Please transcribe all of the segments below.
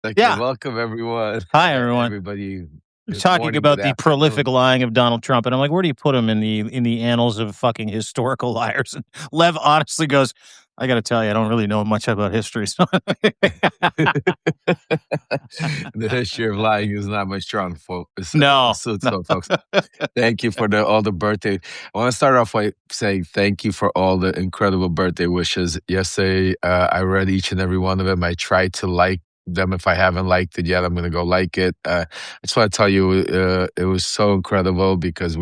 Okay, Yeah. welcome everyone. Hi, everyone. Everybody, We're good talking morning, good about the prolific afternoon. lying of Donald Trump, and I'm like, where do you put him in the annals of fucking historical liars? And Lev honestly goes, I got to tell you, I don't really know much about history. So The history of lying is not my strong no, suit, no. so folks. Thank you for all the birthday. I want to start off by saying thank you for all the incredible birthday wishes. Yesterday, I read each and every one of them. I tried to like them. If I haven't liked it yet, I'm going to go like it. I just want to tell you, it was so incredible because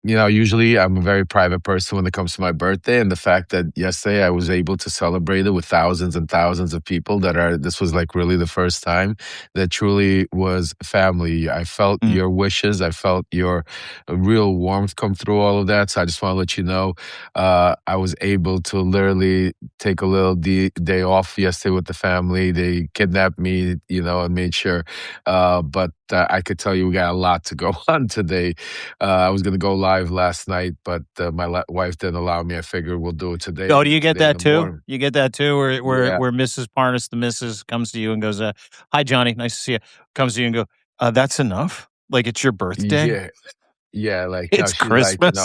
usually I'm a very private person when it comes to my birthday. And the fact that yesterday I was able to celebrate it with thousands and thousands of people this was like really the first time that truly was family. I felt Mm. your wishes. I felt your real warmth come through all of that. So I just want to let you know, I was able to literally take a little day off yesterday with the family. They kidnapped me, and made sure. But I could tell you we got a lot to go on today. I was going to go live last night, but my wife didn't allow me. I figured we'll do it today. Oh, do you get Today in that the too? morning. You get that too, where Yeah, Mrs. Parnas, the Mrs. comes to you and goes, "Hi, Johnny, nice to see you." Comes to you and go, "That's enough. Like it's your birthday. yeah, yeah. Like no, It's Christmas."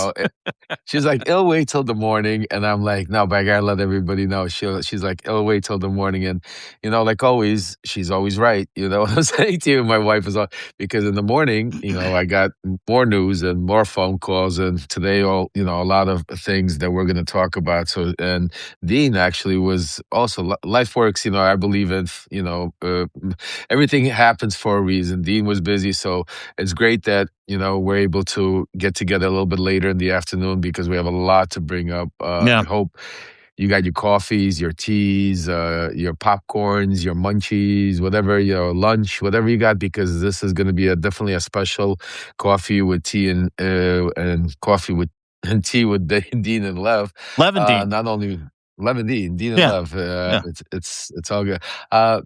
she's like, it'll wait till the morning. And I'm like, no, but I gotta let everybody know. She's like, it'll wait till the morning. And, like always, she's always right. You know what I'm saying to you? My wife is all, because in the morning, I got more news and more phone calls. And today, a lot of things that we're going to talk about. So, and Dean actually was also, life works, I believe in, everything happens for a reason. Dean was busy. So it's great that, we're able to get together a little bit later in the afternoon because we have a lot to bring up. Yeah. I hope you got your coffees, your teas, your popcorns, your munchies, whatever, lunch, whatever you got, because this is going to be definitely a special coffee with tea and coffee with and tea with Dean and Lev. Levantine. Not only Lev and Dean and Yeah. Lev. Yeah. It's all good.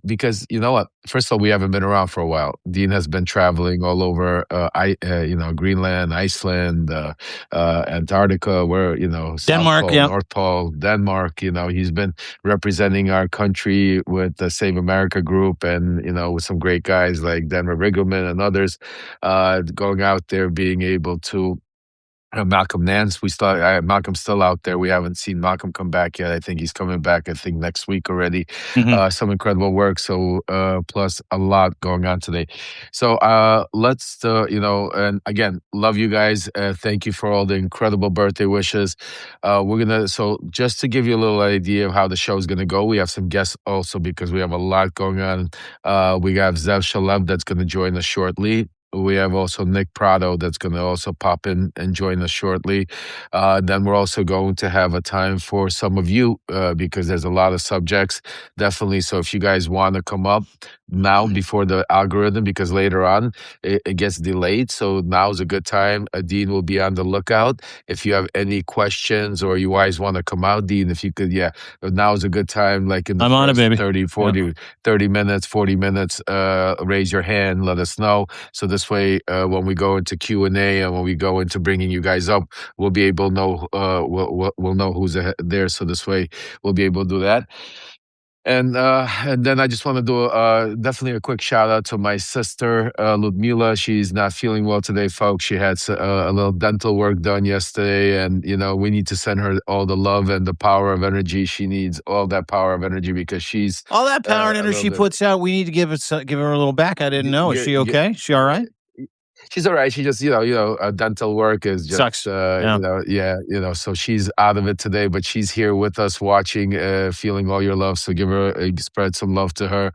Because you know what? First of all, we haven't been around for a while. Dean has been traveling all over, Greenland, Iceland, Antarctica, where South Denmark. Pole, Yeah. North Pole, Denmark. He's been representing our country with the Save America group, and with some great guys like Denver Riggleman and others, going out there, being able to. Malcolm Nance, Malcolm's still out there. We haven't seen Malcolm come back yet. I think he's coming back, I think next week already. Mhm. Some incredible work. So, plus a lot going on today. So, let's, and again, love you guys. Thank you for all the incredible birthday wishes. So just to give you a little idea of how the show is going to go, we have some guests also because we have a lot going on. We have Zev Shalev that's going to join us shortly. We have also Nick Prado that's going to also pop in and join us shortly. Then we're also going to have a time for some of you because there's a lot of subjects, definitely. So if you guys want to come up now before the algorithm, because later on it gets delayed. So now's a good time. Dean will be on the lookout. If you have any questions or you guys want to come out, Dean, if you could, now's a good time. Like in the I'm on it, first baby. 30, 40, 30 minutes, 40 minutes, raise your hand, let us know. So this way, when we go into Q&A and when we go into bringing you guys up, we'll be able to know, we'll know who's there. So this way, we'll be able to do that. And then I just want to do definitely a quick shout out to my sister Ludmila. She's not feeling well today, folks. She had a little dental work done yesterday, and we need to send her all the love and the power of energy. She needs all that power of energy because she's All that power and a energy little she bit. puts out, we need to give her a little back. I didn't know. Is she okay? She all right? She's all right. She just, dental work is just, Sucks. Yeah. so she's out of it today, but she's here with us watching, feeling all your love. So give her, spread some love to her.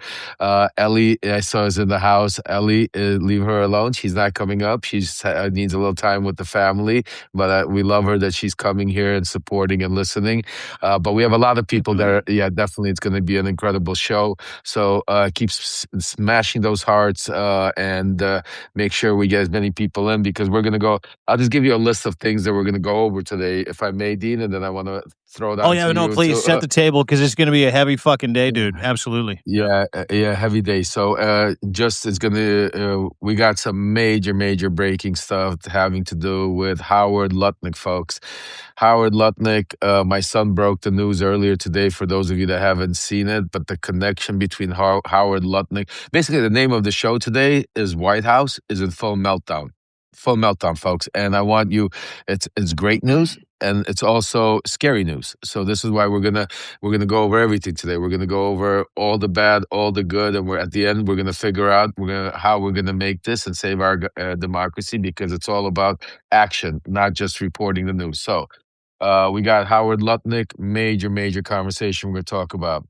Ellie, I saw is in the house. Ellie, leave her alone. She's not coming up. She's needs a little time with the family, but we love her that she's coming here and supporting and listening. But we have a lot of people that are, definitely it's going to be an incredible show. So keep smashing those hearts and make sure we get as many people in because we're going to go. I'll just give you a list of things that we're going to go over today, if I may, Dean, and then I want to throw it Oh, on yeah, to no, you please to set the table because it's gonna be a heavy fucking day, dude. Absolutely. yeah, yeah, heavy day. So, just it's gonna. We got some major breaking stuff having to do with Howard Lutnick, folks. Howard Lutnick. My son broke the news earlier today. For those of you that haven't seen it, but the connection between Howard Lutnick. Basically, the name of the show today is White House is in full meltdown. Full meltdown, folks. And I want you. It's great news. And it's also scary news. So this is why we're gonna go over everything today. We're gonna go over all the bad, all the good, and we're at the end. We're gonna figure out how we're gonna make this and save our democracy because it's all about action, not just reporting the news. So, we got Howard Lutnick, major conversation we're gonna talk about.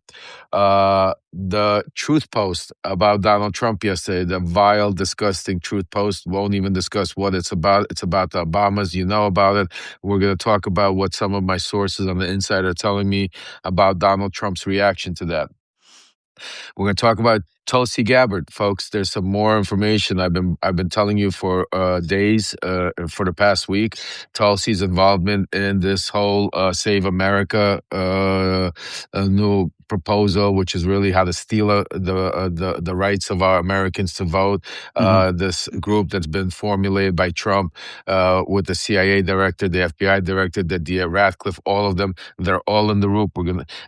The truth post about Donald Trump yesterday, the vile, disgusting truth post. Won't even discuss what it's about. It's about the Obamas. You know about it. We're going to talk about what some of my sources on the inside are telling me about Donald Trump's reaction to that. We're going to talk about Tulsi Gabbard, folks. There's some more information I've been telling you for days, for the past week. Tulsi's involvement in this whole Save America new proposal, which is really how to steal the rights of our Americans to vote. This group that's been formulated by Trump with the CIA director, the FBI director, the DA Ratcliffe, all of them. They're all in the group.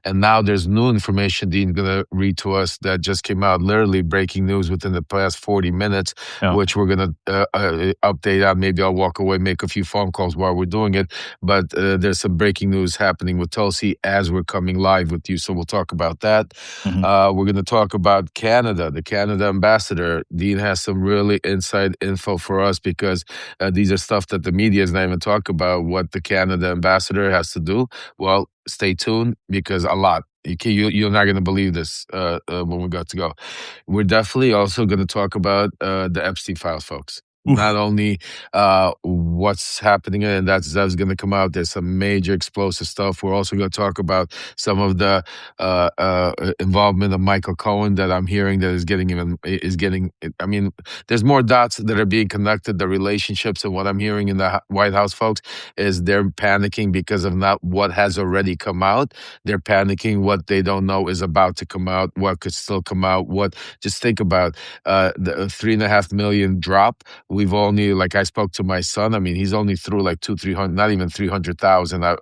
And now there's new information Dean's going to read to us that just came out, literally breaking news within the past 40 minutes, Yeah. which we're going to update on. Maybe I'll walk away, make a few phone calls while we're doing it. But there's some breaking news happening with Tulsi as we're coming live with you. So we'll talk about that. We're going to talk about Canada, the Canada ambassador. Dean has some really inside info for us because these are stuff that the media is not even talking about, what the Canada ambassador has to do. Well, stay tuned because a lot. You're not going to believe this when we got to go. We're definitely also going to talk about the Epstein files, folks. Not only what's happening, and that's going to come out. There's some major explosive stuff. We're also going to talk about some of the involvement of Michael Cohen that I'm hearing that is getting. I mean, there's more dots that are being connected. The relationships and what I'm hearing in the White House, folks, is they're panicking because of not what has already come out. They're panicking what they don't know is about to come out. What could still come out? Just think about the 3.5 million drop. We've only, like I spoke to my son. I mean, he's only through like 300, not even 300,000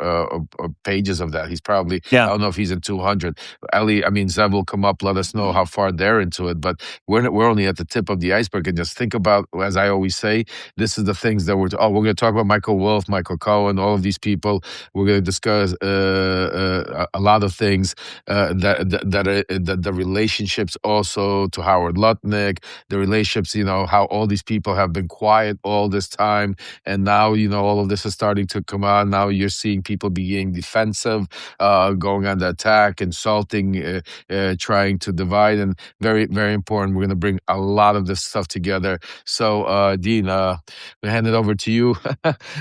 pages of that. He's probably, I don't know if he's in 200. Ali, I mean, Zev will come up, let us know how far they're into it. But we're only at the tip of the iceberg. And just think about, as I always say, this is the things that we're going to talk about Michael Wolff, Michael Cohen, all of these people. We're going to discuss a lot of things that the relationships also to Howard Lutnick, the relationships, how all these people have been quiet all this time. And now, all of this is starting to come on. Now you're seeing people being defensive, going on the attack, insulting, trying to divide. And very, very important. We're going to bring a lot of this stuff together. So, Dean, we hand it over to you.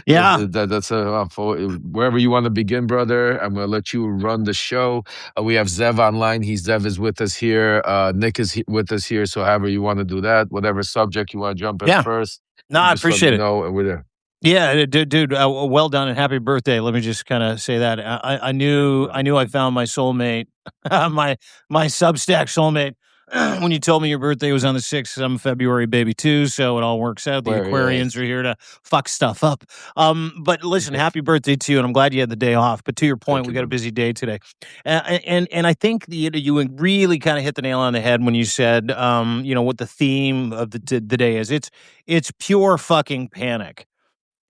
Yeah. That's wherever you want to begin, brother. I'm going to let you run the show. We have Zev online. Zev is with us here. Nick is with us here. So however you want to do that, whatever subject you want to jump in first, No, I just let appreciate me it. know and we're there. Yeah, dude, well done and happy birthday. Let me just kind of say that I knew I found my soulmate, my Substack soulmate. When you told me your birthday was on the 6th, I'm February baby too, so it all works out. The Aquarians are here to fuck stuff up. But listen, happy birthday to you, and I'm glad you had the day off. But to your point, we got a busy day today, and I think you really kind of hit the nail on the head when you said, what the theme of the day is. It's pure fucking panic.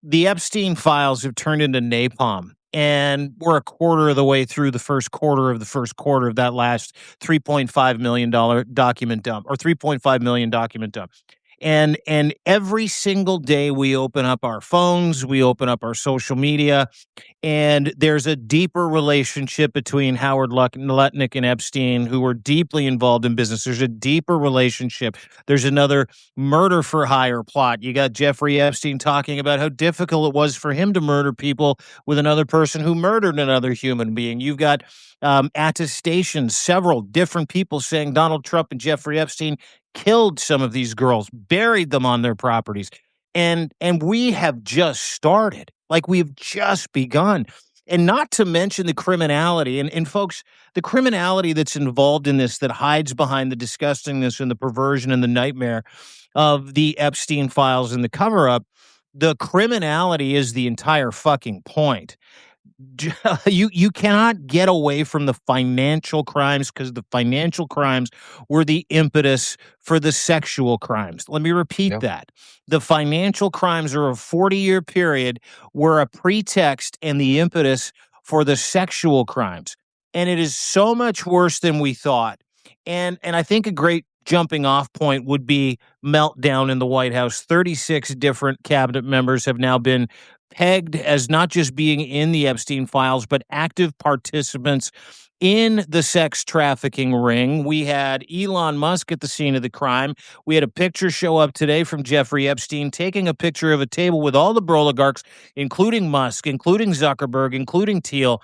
The Epstein files have turned into napalm, and we're a quarter of the way through the first quarter of that last $3.5 million document dump, or 3.5 million document dump. And every single day we open up our phones, we open up our social media, and there's a deeper relationship between Howard Lutnick and Epstein, who were deeply involved in business. There's a deeper relationship. There's another murder for hire plot. You got Jeffrey Epstein talking about how difficult it was for him to murder people with another person who murdered another human being. You've got attestations, several different people saying Donald Trump and Jeffrey Epstein killed some of these girls, buried them on their properties. And we have just started. Like, we've just begun. And not to mention the criminality. And folks, the criminality that's involved in this that hides behind the disgustingness and the perversion and the nightmare of the Epstein files and the cover up, the criminality is the entire fucking point. You cannot get away from the financial crimes because the financial crimes were the impetus for the sexual crimes. Let me repeat Yep. that. The financial crimes are a 40-year period were a pretext and the impetus for the sexual crimes. And it is so much worse than we thought. And I think a great jumping off point would be Meltdown in the White House. 36 different cabinet members have now been pegged as not just being in the Epstein files, but active participants in the sex trafficking ring. We had Elon Musk at the scene of the crime. We had a picture show up today from Jeffrey Epstein taking a picture of a table with all the oligarchs, including Musk, including Zuckerberg, including Thiel.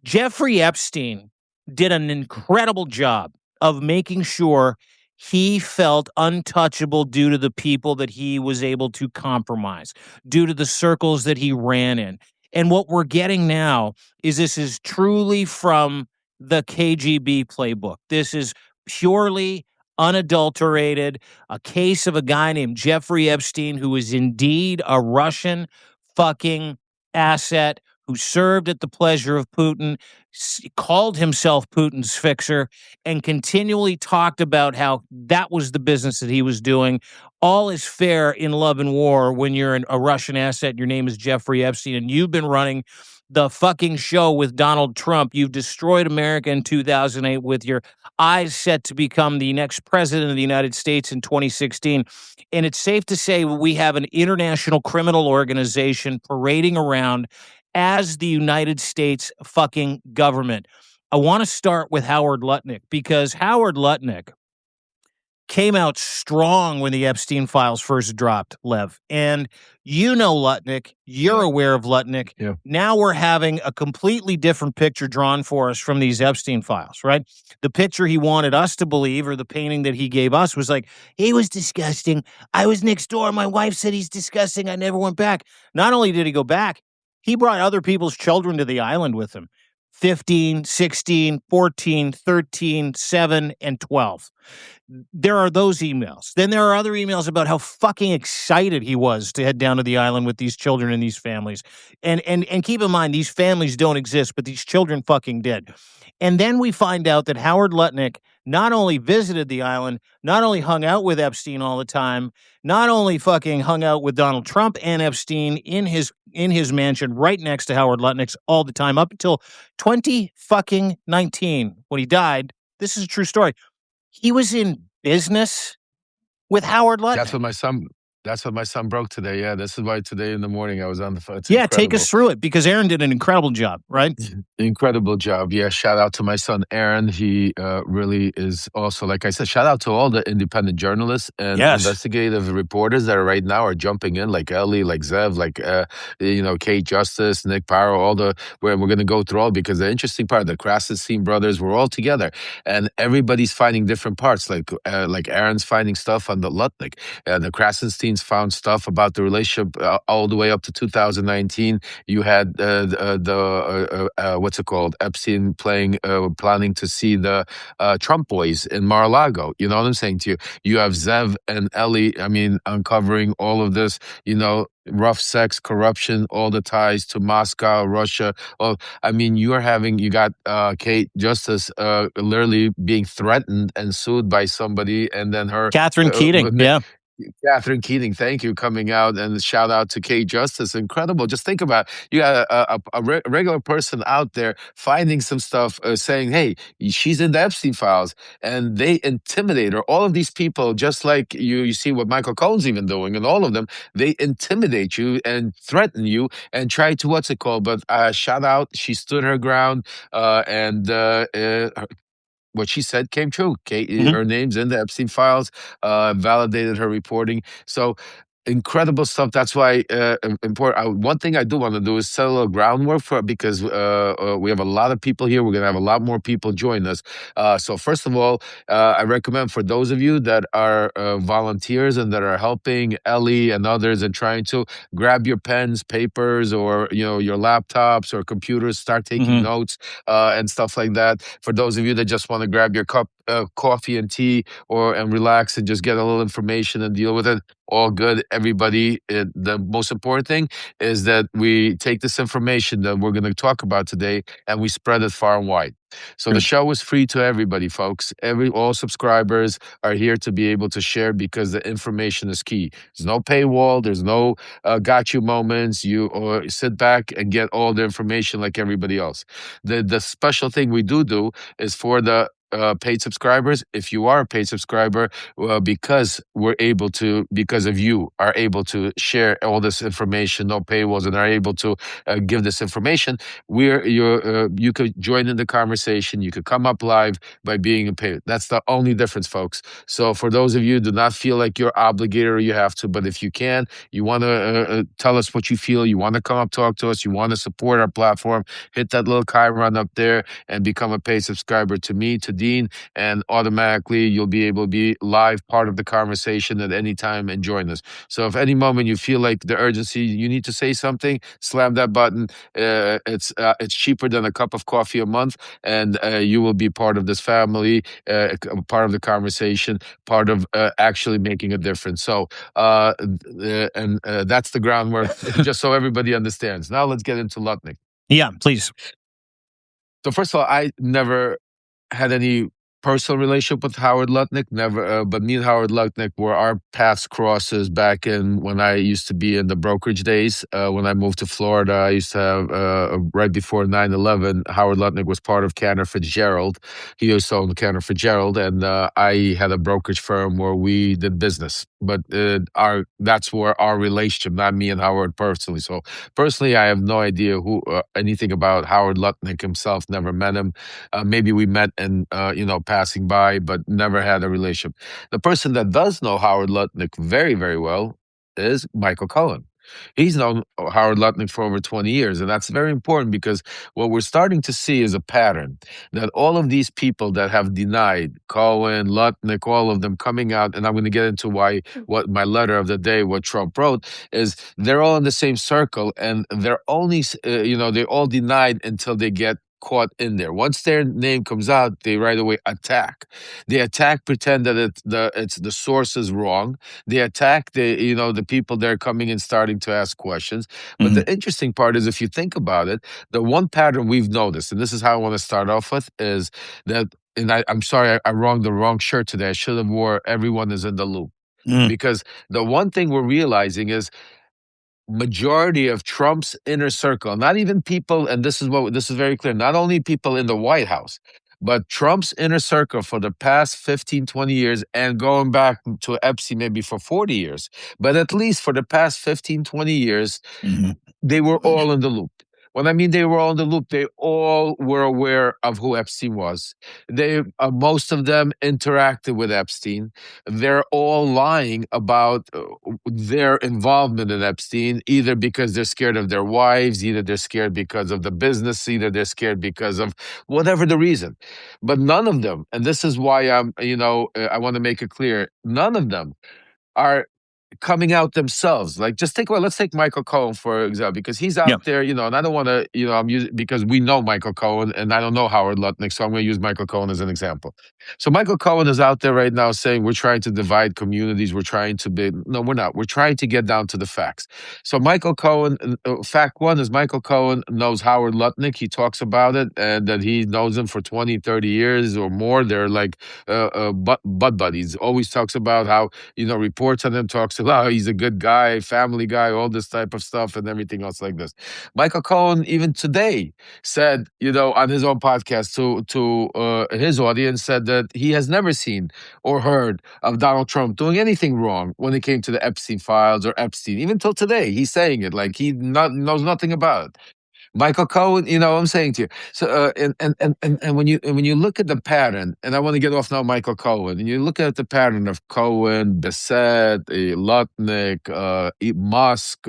Jeffrey Epstein did an incredible job of making sure he felt untouchable due to the people that he was able to compromise, due to the circles that he ran in. And what we're getting now is this is truly from the KGB playbook. This is purely unadulterated, a case of a guy named Jeffrey Epstein, who is indeed a Russian fucking asset who served at the pleasure of Putin, called himself Putin's fixer, and continually talked about how that was the business that he was doing. All is fair in love and war when you're a Russian asset. Your name is Jeffrey Epstein, and you've been running the fucking show with Donald Trump. You've destroyed America in 2008 with your eyes set to become the next president of the United States in 2016. And it's safe to say we have an international criminal organization parading around as the United States fucking government. I want to start with Howard Lutnick because Howard Lutnick came out strong when the Epstein files first dropped, Lev. And you know Lutnick, you're aware of Lutnick. Yeah. Now we're having a completely different picture drawn for us from these Epstein files, right? The picture he wanted us to believe, or the painting that he gave us, was like, he was disgusting. I was next door. My wife said he's disgusting. I never went back. Not only did he go back, he brought other people's children to the island with him. 15, 16, 14, 13, 7, and 12. There are those emails. Then there are other emails about how fucking excited he was to head down to the island with these children and these families. And keep in mind, these families don't exist, but these children fucking did. And then we find out that Howard Lutnick not only visited the island, not only hung out with Epstein all the time, not only fucking hung out with Donald Trump and Epstein in his mansion right next to Howard Lutnick's all the time up until 2019 when he died. This is a true story. He was in business with Howard Lutnick. That's what my son broke today. Yeah, this is why today in the morning I was on the phone. It's Yeah, take incredible. us through it because Aaron did an incredible job, right? Incredible job. Yeah, shout out to my son Aaron. He really is also, like I said, shout out to all the independent journalists and Yes. investigative reporters that are right now are jumping in, like Ellie, like Zev, like Kate Justice, Nick Parro, all the where we're gonna go through all, because the interesting part, the Krasenstein brothers, we're all together and everybody's finding different parts. Like Aaron's finding stuff on the Lutnick, the Krasensteins found stuff about the relationship all the way up to 2019. You had what's it called? Epstein planning to see the Trump boys in Mar-a-Lago. You know what I'm saying to you? You have Zev and Ellie, I mean, uncovering all of this, rough sex, corruption, all the ties to Moscow, Russia. Oh, I mean, you got Kate Justice literally being threatened and sued by somebody, and then her Catherine Keating, yeah. Catherine Keating, thank you, coming out, and shout out to Kate Justice. Incredible. Just think about it. You got a regular person out there finding some stuff, saying, hey, she's in the Epstein files, and they intimidate her. All of these people, just like you see what Michael Cohen's even doing, and all of them, they intimidate you and threaten you and try to, what's it called? But shout out, she stood her ground, and what she said came true. Kate, her name's in the Epstein files, validated her reporting. So incredible stuff. That's why important. One thing I do want to do is set a little groundwork for because we have a lot of people here. We're gonna have a lot more people join us. So first of all, I recommend for those of you that are volunteers and that are helping Ellie and others and trying to grab your pens, papers, or your laptops or computers, start taking Hmm. notes and stuff like that. For those of you that just want to grab your cup coffee and tea and relax and just get a little information and deal with it, all good. Everybody, the most important thing is that we take this information that we're going to talk about today and we spread it far and wide. So the Sure. show is free to everybody, folks. All subscribers are here to be able to share because the information is key. There's no paywall. There's no got you moments. You or sit back and get all the information like everybody else. The special thing we do is for the paid subscribers. If you are a paid subscriber, because because of you are able to share all this information, no paywalls, and are able to give this information, you could join in the conversation. You could come up live by being a paid. That's the only difference, folks. So for those of you, do not feel like you're obligated or you have to, but if you can, you want to tell us what you feel, you want to come up, talk to us, you want to support our platform, hit that little chyron up there and become a paid subscriber to me, to Dean, and automatically you'll be able to be live part of the conversation at any time and join us. So if any moment you feel like the urgency, you need to say something, slam that button. It's cheaper than a cup of coffee a month, and you will be part of this family, part of the conversation, part of actually making a difference. So that's the groundwork, just so everybody understands. Now let's get into Lutnick. Yeah, please. So first of all, I never had any personal relationship with Howard Lutnick, never. But me and Howard Lutnick were our paths crosses back in when I used to be in the brokerage days. When I moved to Florida, I used to have right before 9/11. Howard Lutnick was part of Cantor Fitzgerald. He used to own Cantor Fitzgerald, and I had a brokerage firm where we did business. But that's where our relationship, not me and Howard personally. So personally, I have no idea who anything about Howard Lutnick himself. Never met him. Maybe we met and passing by, but never had a relationship. The person that does know Howard Lutnick very, very well is Michael Cohen. He's known Howard Lutnick for over 20 years, and that's very important because what we're starting to see is a pattern that all of these people that have denied Cohen, Lutnick, all of them coming out, and I'm going to get into what my letter of the day, what Trump wrote, is they're all in the same circle, and they're only, they all denied until they get caught in there. Once their name comes out, they right away attack. They attack, pretend that it's the source is wrong. They attack the people that are coming and starting to ask questions. But Hmm. the interesting part is if you think about it, the one pattern we've noticed, and this is how I want to start off with, is that, and I'm sorry, I wronged the wrong shirt today. I should have wore everyone is in the loop. Mm. Because the one thing we're realizing is majority of Trump's inner circle, not even people, and this is very clear, not only people in the White House, but Trump's inner circle for the past 15, 20 years, and going back to Epstein maybe for 40 years, but at least for the past 15, 20 years, Mhm. they were all in the loop. When I mean they were all in the loop, they all were aware of who Epstein was. Most of them interacted with Epstein. They're all lying about their involvement in Epstein, either because they're scared of their wives, either they're scared because of the business, either they're scared because of whatever the reason. But none of them, and this is why I want to make it clear, none of them are coming out themselves. Like, just let's take Michael Cohen, for example, because he's Yeah. out there, and I don't want to, I'm using, because we know Michael Cohen and I don't know Howard Lutnick, so I'm going to use Michael Cohen as an example. So Michael Cohen is out there right now saying we're trying to divide communities. We're trying to be, no, we're not. We're trying to get down to the facts. So Michael Cohen, fact one is Michael Cohen knows Howard Lutnick. He talks about it and that he knows him for 20, 30 years or more. They're like butt buddies. Always talks about how, reports on him, talks about how he's a good guy, family guy, all this type of stuff and everything else like this. Michael Cohen, even today, said, on his own podcast to his audience, said that he has never seen or heard of Donald Trump doing anything wrong when it came to the Epstein files or Epstein. Even till today, he's saying it like he knows nothing about it. Michael Cohen, you know what I'm saying to you. So and when you look at the pattern, and I want to get off now Michael Cohen, and you look at the pattern of Cohen, Bissett, Lutnick, Musk,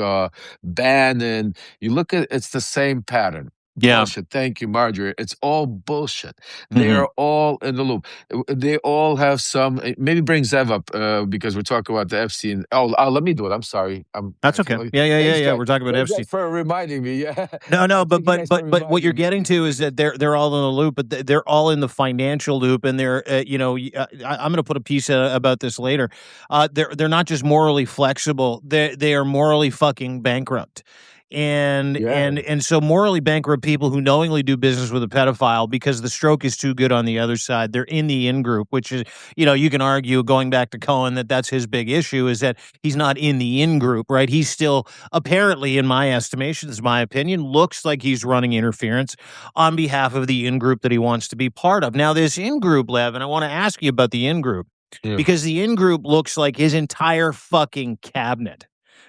Bannon, you look at it's the same pattern. Yeah. Bullshit. Thank you, Marjorie. It's all bullshit. They Hmm. are all in the loop. They all have some. Maybe bring Zev up because we're talking about the Epstein. Let me do it. I'm sorry. That's okay. Thanks, Yeah. guys. We're talking about Thanks, Epstein. guys, for reminding me. Yeah, No, thank you guys for but what you're reminding me. getting to is that they're all in the loop, but they're all in the financial loop, and they're I'm going to put a piece about this later. They're not just morally flexible; they are morally fucking bankrupt. Yeah. And so morally bankrupt people who knowingly do business with a pedophile because the stroke is too good on the other side. They're in the in group, which is, you can argue going back to Cohen that that's his big issue is that he's not in the in group, right? He's still apparently, in my estimation, this is my opinion, looks like he's running interference on behalf of the in group that he wants to be part of. Now, this in group, Lev, and I want to ask you about the in group Yeah. because the in group looks like his entire fucking cabinet.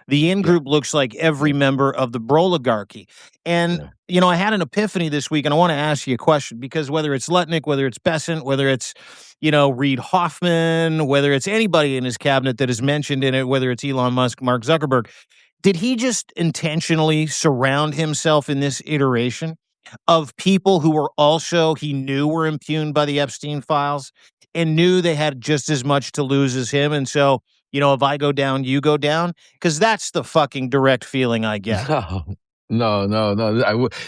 The in Yeah. group looks like every member of the broligarchy. And, Yeah. I had an epiphany this week, and I want to ask you a question because whether it's Lutnick, whether it's Besant, whether it's, Reid Hoffman, whether it's anybody in his cabinet that is mentioned in it, whether it's Elon Musk, Mark Zuckerberg, did he just intentionally surround himself in this iteration of people who were also he knew were impugned by the Epstein files and knew they had just as much to lose as him? And so, if I go down, you go down? Because that's the fucking direct feeling I get. No.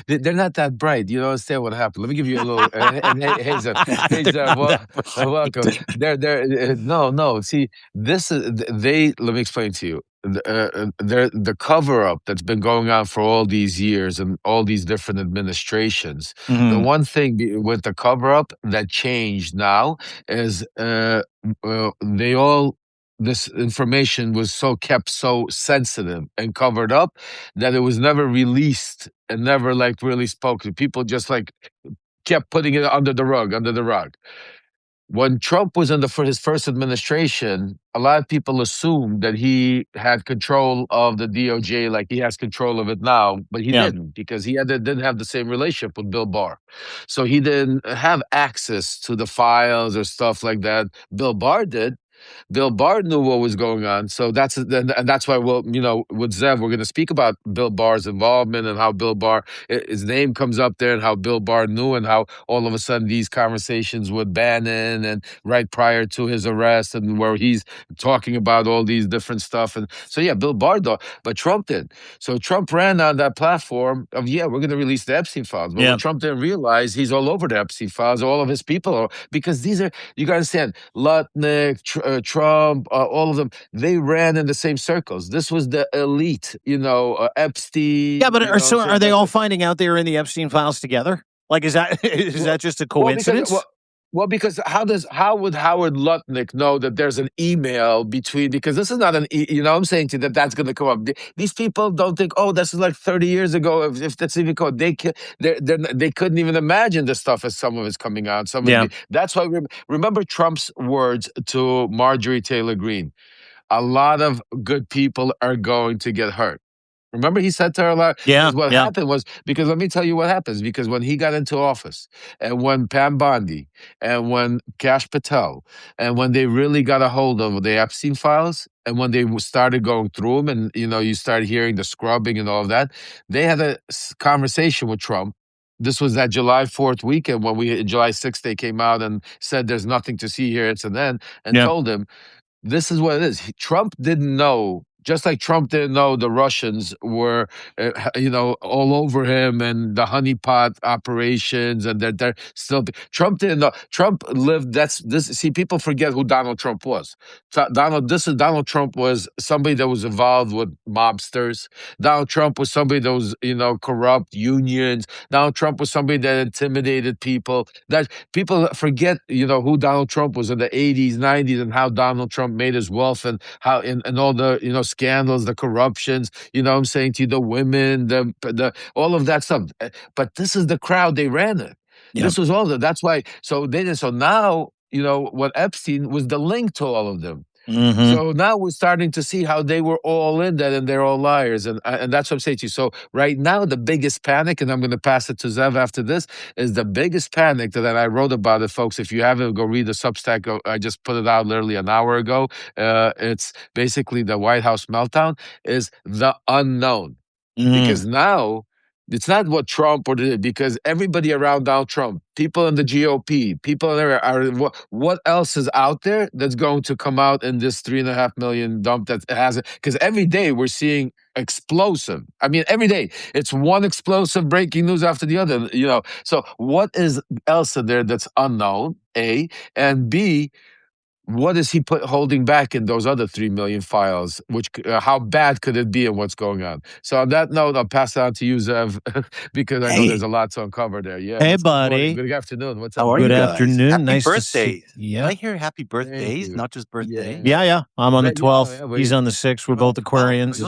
They're not that bright. You don't understand what happened. Let me give you a little. And hey, Zev, hey, They're Zev, not that bright. welcome. They're no. See, this is they. Let me explain to you. The cover up that's been going on for all these years and all these different administrations. The Mhm. one thing with the cover up that changed now is they all this information was kept so sensitive and covered up that it was never released and never like really spoken. People just like kept putting it under the rug, under the rug. When Trump was in for his first administration, a lot of people assumed that he had control of the DOJ like he has control of it now, but he Yeah. didn't because didn't have the same relationship with Bill Barr. So he didn't have access to the files or stuff like that. Bill Barr did. Bill Barr knew what was going on, so and that's why with Zev, we're going to speak about Bill Barr's involvement and how Bill Barr his name comes up there and how Bill Barr knew and how all of a sudden these conversations with Bannon and right prior to his arrest and where he's talking about all these different stuff and so yeah, Bill Barr though, but Trump did. So Trump ran on that platform of we're going to release the Epstein files, but Yeah. what Trump didn't realize he's all over the Epstein files, all of his people are because these are you got to understand Lutnick, Trump, all of them, they ran in the same circles. This was the elite, Epstein. Yeah, but are they all That's finding out they were in the Epstein files together? Like, is that is well, that just a well, because coincidence? because how would Howard Lutnick know that there's an email between because this is not I'm saying to you that's going to come up. These people don't think this is like 30 years ago if that's even called they couldn't even imagine the stuff as some of it's coming out. Yeah. That's why remember Trump's words to Marjorie Taylor Greene. A lot of good people are going to get hurt. Remember, he said to her a lot Yeah. because what Yeah. happened was because let me tell you what happens. Because when he got into office, and when Pam Bondi, and when Kash Patel, and when they really got a hold of the Epstein files, and when they started going through them, and you started hearing the scrubbing and all of that, they had a conversation with Trump. This was that July 4th weekend when July 6th they came out and said there's nothing to see here. It's an end, and Yeah. told him this is what it is. Trump didn't know, just like Trump didn't know the Russians were, all over him and the honeypot operations, and that they're still. Trump didn't know. Trump lived. See, people forget who Donald Trump was. Donald Trump was somebody that was involved with mobsters. Donald Trump was somebody that was, corrupt unions. Donald Trump was somebody that intimidated people. That people forget, who Donald Trump was in the 80s, 90s, and how Donald Trump made his wealth and how and all the scandals, the corruptions, I'm saying to you, the women, the all of that stuff. But this is the crowd they ran it. Yeah. This was all that. That's why. So now, what Epstein was the link to all of them. So now we're starting to see how they were all in that, and they're all liars, and that's what I'm saying to you. So right now, the biggest panic, and I'm going to pass it to Zev after this, is the biggest panic that I wrote about it, folks. If you haven't, go read the Substack. I just put it out literally an hour ago. It's basically the White House meltdown is the unknown, because now it's not what Trump or because everybody around Donald Trump, people in the GOP, people there are what else is out there that's going to come out in this 3.5 million dump that has it? Because every day we're seeing explosive. I mean, every day it's one explosive breaking news after the other. So what is else in there that's unknown? A and B. What is he holding back in those other 3 million files? How bad could it be, and what's going on? So on that note, I'll pass it on to you, Zev, because I know there's a lot to uncover there. Yeah. Hey, Good morning. buddy. Good afternoon. What's up? How are Good you guys? afternoon. Happy Nice to birthdays. see. Yeah. Did I hear happy birthdays, you. not just birthdays? Yeah. I'm on the Yeah, 12th. yeah, He's on the 6th. We're both Aquarians.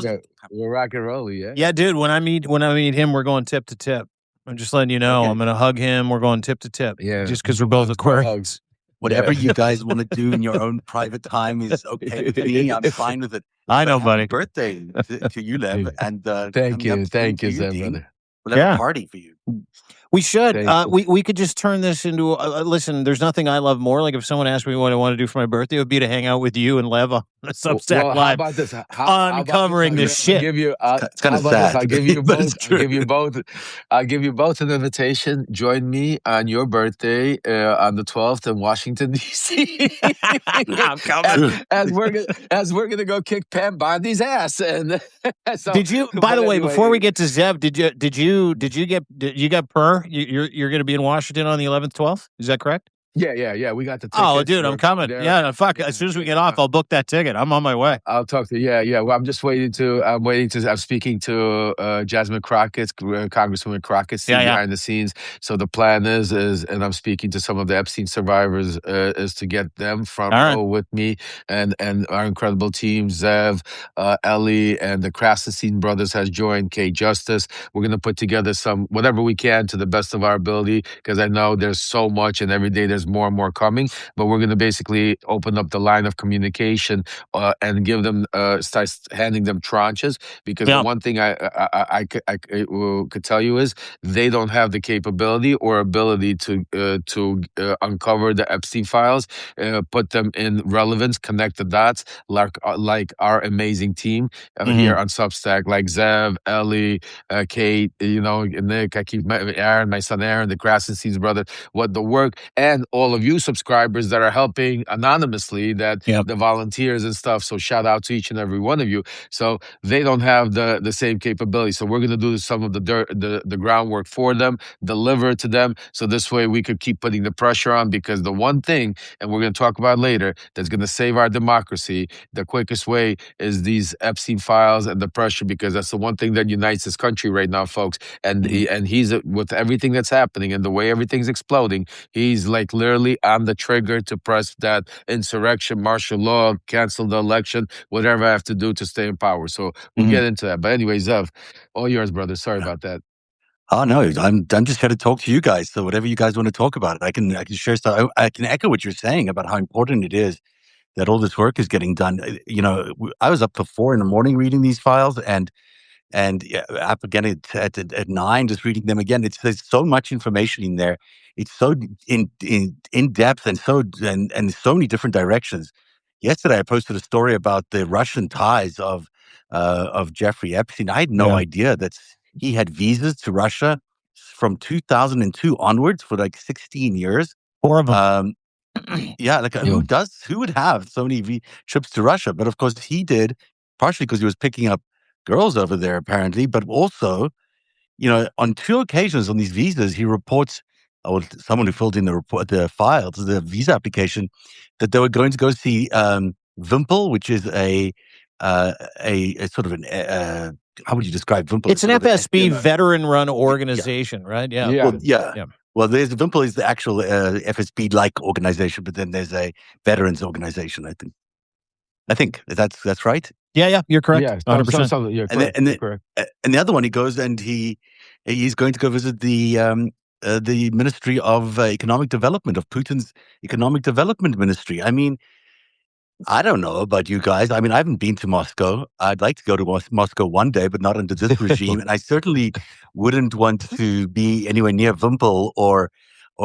We're rock and rolling, yeah. Yeah, dude. When I meet him, we're going tip to tip. I'm just letting you know. Okay. I'm gonna hug him. We're going tip to tip. Yeah. Just because we're both Aquarians. Whatever you guys want to do in your own private time is okay with me. I'm fine with it. I know, buddy. Happy birthday to you, Lev. And Thank you, to you, Zev, Dean. brother. We'll have a party for you. We should. Thank you. We could just turn this into. Listen, there's nothing I love more. Like if someone asked me what I want to do for my birthday, it would be to hang out with you and Lev on a Substack Well, Live. how about this? Uncovering the shit. It's kind of sad. I'll give you but both. it's true. I'll give you both an invitation. Join me on your birthday on the 12th in Washington D.C. I'm coming. as we're gonna go kick Pam Bondi's ass. And so, did you? By the way, anyway, before we get to Zev, did you get per? You're going to be in Washington on the 11th, 12th. Is that correct? Yeah. We got the tickets. Oh, dude, I'm coming. There. Yeah, fuck. As soon as we get off, I'll book that ticket. I'm on my way. I'll talk to you. Yeah. Well, I'm speaking to Jasmine Crockett, Congresswoman Crockett, behind the scenes. So the plan is, and I'm speaking to some of the Epstein survivors, is to get them front row with me and our incredible team, Zev, Ellie, and the Krasenstein brothers has joined, Kay Justice. We're going to put together whatever we can to the best of our ability, because I know there's so much and every day there's more and more coming, but we're going to basically open up the line of communication and give them, start handing them tranches, because the one thing I could tell you is they don't have the capability or ability to uncover the Epstein files, put them in relevance, connect the dots, like our amazing team here on Substack, like Zev, Ellie, Kate, Nick, Aaron, my son Aaron, the Krasenstein's brother, what the work, and all of you subscribers that are helping anonymously, the volunteers and stuff. So shout out to each and every one of you. So they don't have the same capability. So we're going to do some of the groundwork for them, deliver it to them. So this way we could keep putting the pressure on, because the one thing, and we're going to talk about later, that's going to save our democracy, the quickest way is these Epstein files and the pressure, because that's the one thing that unites this country right now, folks. And he's, with everything that's happening and the way everything's exploding, he's like literally on the trigger to press that insurrection, martial law, cancel the election, whatever I have to do to stay in power. So we'll get into that. But anyway, Zev, all yours, brother. Sorry about that. Oh no, I'm just here to talk to you guys. So whatever you guys want to talk about, I can share stuff. I can echo what you're saying about how important it is that all this work is getting done. I was up till 4 a.m. reading these files, and up again at 9, just reading them again. There's so much information in there. It's so in depth and so many different directions. Yesterday, I posted a story about the Russian ties of Jeffrey Epstein. I had no idea that he had visas to Russia from 2002 onwards for like 16 years. Horrible. Who would have so many trips to Russia? But of course he did, partially because he was picking up girls over there apparently, but also, on 2 occasions on these visas, he reports, or someone who filled in the files, the visa application, that they were going to go see Wimpel, which is a sort of an how would you describe Wimpel? It's an FSB veteran-run organization, right? Yeah. Well, there's Wimpel is the actual FSB-like organization, but then there's a veterans organization. I think that's right. Yeah, you're correct. Yeah, 100%. Yeah, correct. And the other one, he goes and he's going to go visit the Ministry of Economic Development, of Putin's Economic Development Ministry. I mean, I don't know about you guys. I mean, I haven't been to Moscow. I'd like to go to Moscow one day, but not under this regime. And I certainly wouldn't want to be anywhere near Wimpel or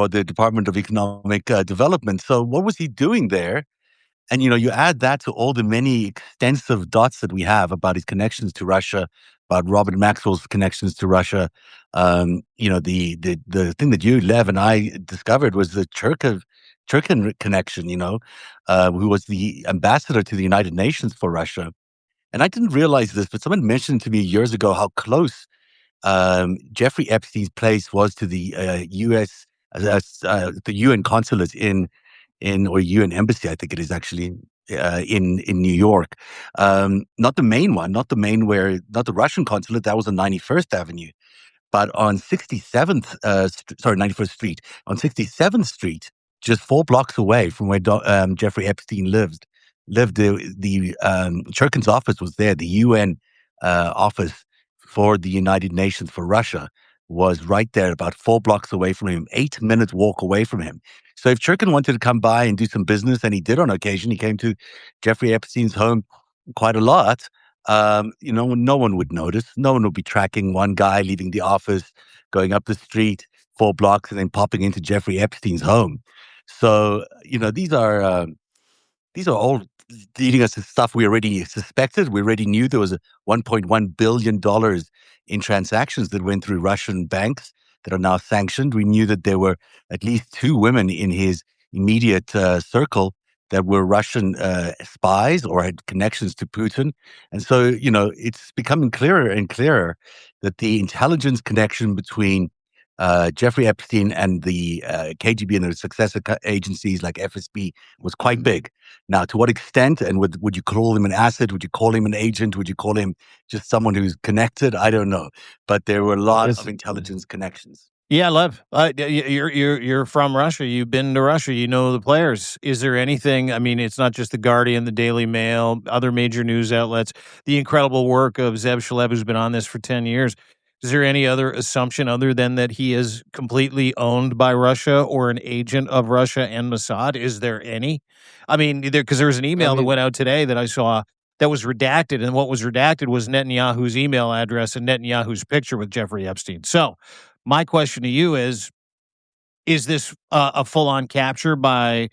the Department of Economic Development. So what was he doing there? And you add that to all the many extensive dots that we have about his connections to Russia, about Robert Maxwell's connections to Russia. The thing that you, Lev, and I discovered was the Churkin connection. Who was the ambassador to the United Nations for Russia. And I didn't realize this, but someone mentioned to me years ago how close Jeffrey Epstein's place was to the U.S. The UN consulate or UN embassy, I think it is actually in New York. Not the main one, not the Russian consulate. That was on 91st Avenue, but on 67th, 91st Street, on 67th Street, just 4 blocks away from where Jeffrey Epstein lived, the Churkin's office was there. The UN office for the United Nations for Russia was right there, about 4 blocks away from him, 8 minutes walk away from him. So if Churkin wanted to come by and do some business, and he did on occasion, he came to Jeffrey Epstein's home quite a lot. No one would notice. No one would be tracking one guy leaving the office, going up the street 4 blocks, and then popping into Jeffrey Epstein's home. So, these are all leading us to stuff we already suspected. We already knew there was a $1.1 billion in transactions that went through Russian banks that are now sanctioned. We knew that there were at least 2 women in his immediate circle that were Russian spies or had connections to Putin. And so, it's becoming clearer and clearer that the intelligence connection between Jeffrey Epstein and the KGB and the successor agencies like FSB was quite big. Now, to what extent, and would you call him an asset? Would you call him an agent? Would you call him just someone who's connected? I don't know. But there were a lot of intelligence connections. Yeah, Lev, you're from Russia. You've been to Russia. You know the players. Is there anything? I mean, it's not just the Guardian, the Daily Mail, other major news outlets. The incredible work of Zev Shalev, who's been on this for 10 years. Is there any other assumption other than that he is completely owned by Russia or an agent of Russia and Mossad? Is there any? I mean, because there was an email that went out today that I saw that was redacted, and what was redacted was Netanyahu's email address and Netanyahu's picture with Jeffrey Epstein. So my question to you is this a full-on capture by,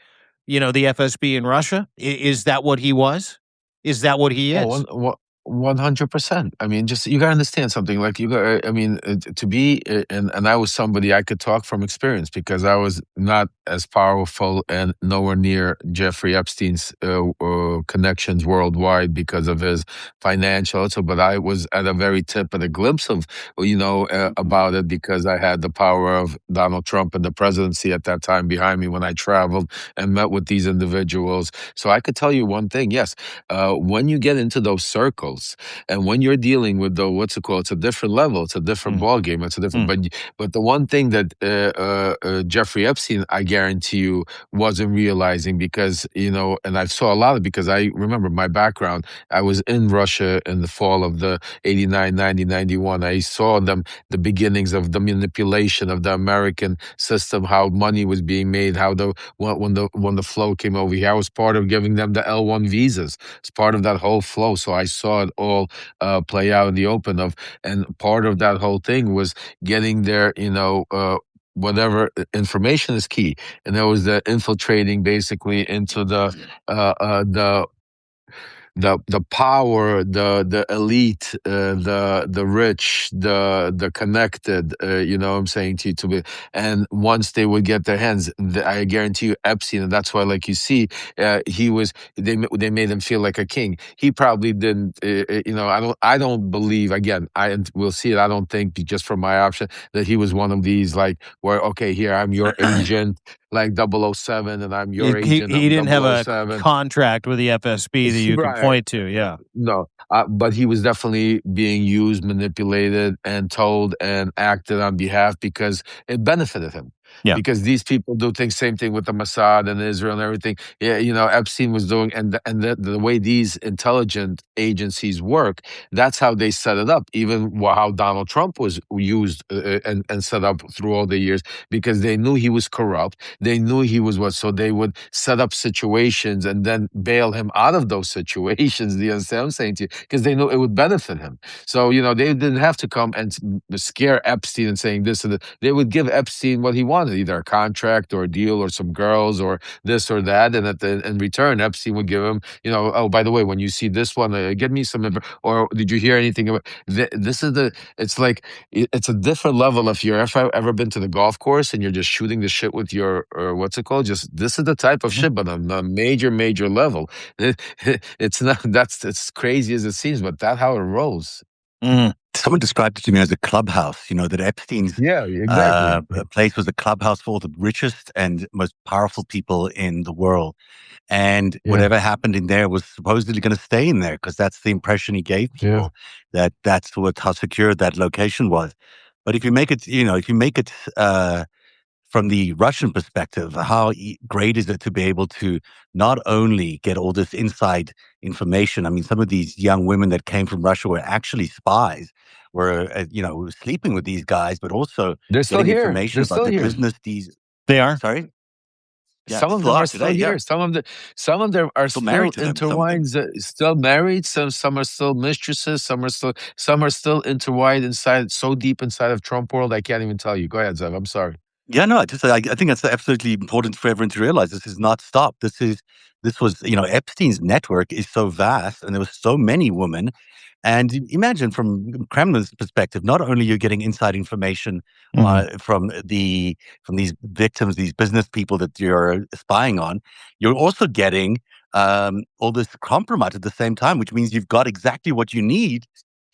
the FSB in Russia? Is that what he was? Is that what he Oh, is? 100%. I mean, just you gotta understand something. Like you got, I mean, to be, and I was somebody I could talk from experience because I was not as powerful and nowhere near Jeffrey Epstein's connections worldwide because of his financial. Also, but I was at a very tip and a glimpse of, about it because I had the power of Donald Trump and the presidency at that time behind me when I traveled and met with these individuals. So I could tell you one thing. Yes, when you get into those circles and when you're dealing with the what's it called, it's a different level, it's a different ball game, it's a different. But the one thing that Jeffrey Epstein, I guarantee you, wasn't realizing because and I saw a lot of because I remember my background. I was in Russia in the fall of the 89, 90, 91. I saw the beginnings of the manipulation of the American system, how money was being made, how when the flow came over here, I was part of giving them the L1 visas. It's part of that whole flow. So I saw it all play out in the open and part of that whole thing was getting their, whatever information is key. And there was the infiltrating basically into the power, the elite, the rich, the connected. What I'm saying to be, and once they would get their hands, I guarantee you, Epstein, and that's why, like you see, he was. They made him feel like a king. He probably didn't. I don't believe. Again, I will see it. I don't think just from my option that he was one of these like where okay, here I'm your agent. Like 007, and I'm your agent. He I'm didn't have a 007. contract with the FSB that you can Right. point to. Yeah. No, but he was definitely being used, manipulated, and told and acted on behalf because it benefited him. Yeah. because these people do things, same thing with the Mossad and Israel and everything. Yeah, Epstein was doing, and the way these intelligent agencies work, that's how they set it up. Even how Donald Trump was used and set up through all the years, because they knew he was corrupt. They knew he was what, so they would set up situations and then bail him out of those situations. Do you understand what I'm saying to you? Because they knew it would benefit him. So, they didn't have to come and scare Epstein and saying this and that. They would give Epstein what he wanted, either a contract or a deal or some girls or this or that. And in return, Epstein would give him, oh, by the way, when you see this one, get me some, or did you hear anything about this? It's like, it's a different level. If you're ever been to the golf course and you're just shooting the shit with your, or what's it called? Just, this is the type of shit, but on a major, major level. It's not, that's as crazy as it seems, but that's how it rolls. Someone described it to me as a clubhouse, that Epstein's Yeah, exactly. place was a clubhouse for all the richest and most powerful people in the world. And Yeah, whatever happened in there was supposedly going to stay in there because that's the impression he gave yeah. people, that's how secure that location was. But if you make it, from the Russian perspective, how great is it to be able to not only get all this inside information? I mean, some of these young women that came from Russia were actually spies, were sleeping with these guys, but also They're still getting here. information They're about still the here. business. These They are. sorry, yeah, Some of still them are are still today. Yeah, here. Some of them are still still married to them. Some of them. intertwined, still married. Some are still mistresses. Some are still intertwined inside, so deep inside of Trump world. I can't even tell you. Go ahead, Zev. I'm sorry. Yeah, no, I think that's absolutely important for everyone to realize. This is not stopped. This was, Epstein's network is so vast, and there was so many women. And imagine from Kremlin's perspective, not only you're getting inside information from these victims, these business people that you're spying on, you're also getting all this compromise at the same time, which means you've got exactly what you need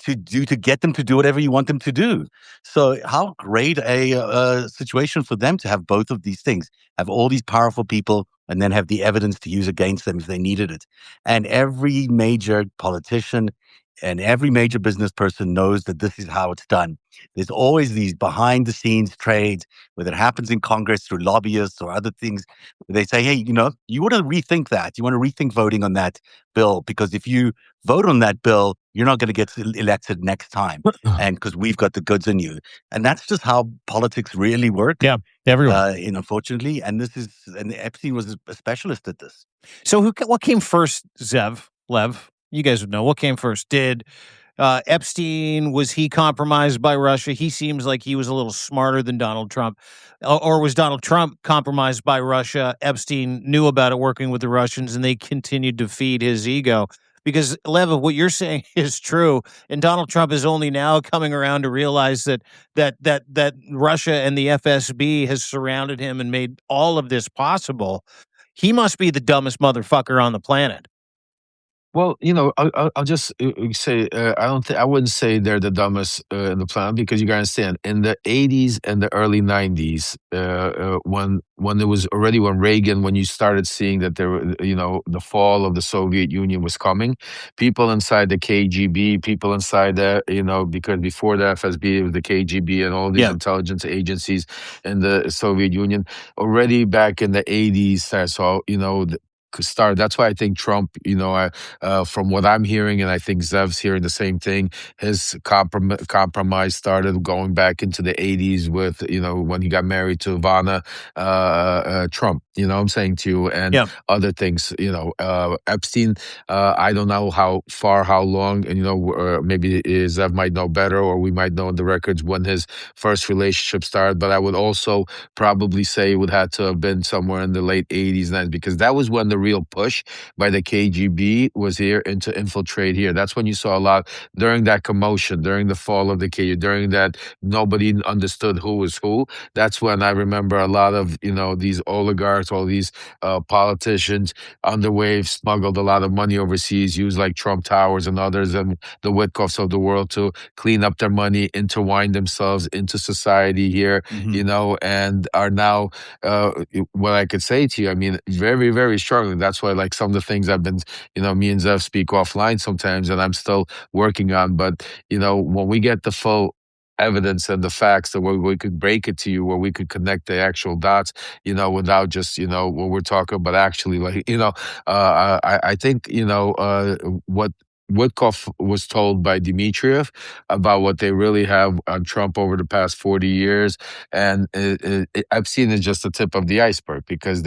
to get them to do whatever you want them to do. So how great a situation for them to have both of these things, have all these powerful people and then have the evidence to use against them if they needed it. And every major politician and every major business person knows that this is how it's done. There's always these behind the scenes trades, whether it happens in Congress through lobbyists or other things, where they say, hey, you want to rethink that. You want to rethink voting on that bill, because if you vote on that bill, you're not going to get elected next time. And because we've got the goods on you. And that's just how politics really work. Yeah, everywhere. Unfortunately. And Epstein was a specialist at this. So what came first, Zev, Lev? You guys would know. What came first? Did Epstein, was he compromised by Russia? He seems like he was a little smarter than Donald Trump. Or was Donald Trump compromised by Russia? Epstein knew about it working with the Russians, and they continued to feed his ego. Because, Lev, what you're saying is true, and Donald Trump is only now coming around to realize that Russia and the FSB has surrounded him and made all of this possible. He must be the dumbest motherfucker on the planet. Well, I'll just say I wouldn't say they're the dumbest in the planet, because you gotta understand, in the '80s and the early '90s, when it was already, when you started seeing that there were, the fall of the Soviet Union was coming, people inside the KGB, people inside the, because before the FSB it was the KGB and all these Yeah. intelligence agencies in the Soviet Union, already back in the '80s, I saw, start. That's why I think Trump, from what I'm hearing, and I think Zev's hearing the same thing, his compromise started going back into the '80s with, when he got married to Ivana Trump. You know what I'm saying to you, and Yeah. other things. Epstein. I don't know how far, how long, and maybe Zev might know better, or we might know in the records when his first relationship started. But I would also probably say it would have to have been somewhere in the late '80s, '90s, because that was when the real push by the KGB was here and to infiltrate here. That's when you saw a lot during that commotion, during the fall of the KGB, during that nobody understood who was who. That's when I remember a lot of, these oligarchs, all these politicians underwave, smuggled a lot of money overseas, used like Trump Towers and others and the Witkoffs of the world to clean up their money, intertwine themselves into society here, and are now, what I could say to you, I mean, very, very strongly. That's why, like, some of the things I've been, me and Zev speak offline sometimes, and I'm still working on. But, when we get the full evidence and the facts, the way we could break it to you, where we could connect the actual dots, without just, what we're talking about, actually, like, I think, what Witkoff was told by Dmitriev about what they really have on Trump over the past 40 years. And Epstein is just the tip of the iceberg, because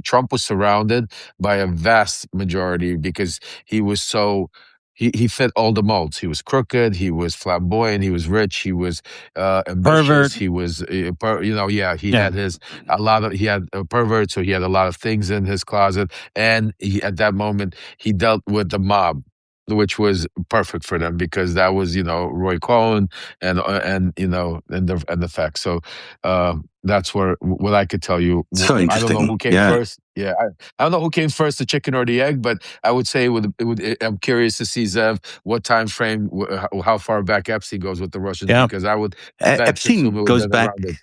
Trump was surrounded by a vast majority, because he was so, he fit all the molds. He was crooked, he was flamboyant, he was rich, he was ambitious, Pervert. he was, yeah, he Yeah. had he had a pervert, so he had a lot of things in his closet. And at that moment, he dealt with the mob, which was perfect for them, because that was, Roy Cohn and the facts. So that's what I could tell you. So I don't know interesting. who came Yeah. first. Yeah, I don't know who came first, the chicken or the egg, but I would say I'm curious to see, Zev, what time frame, how far back Epstein goes with the Russians, Yeah. because I would bet to assume Epstein it would goes have been back. around it.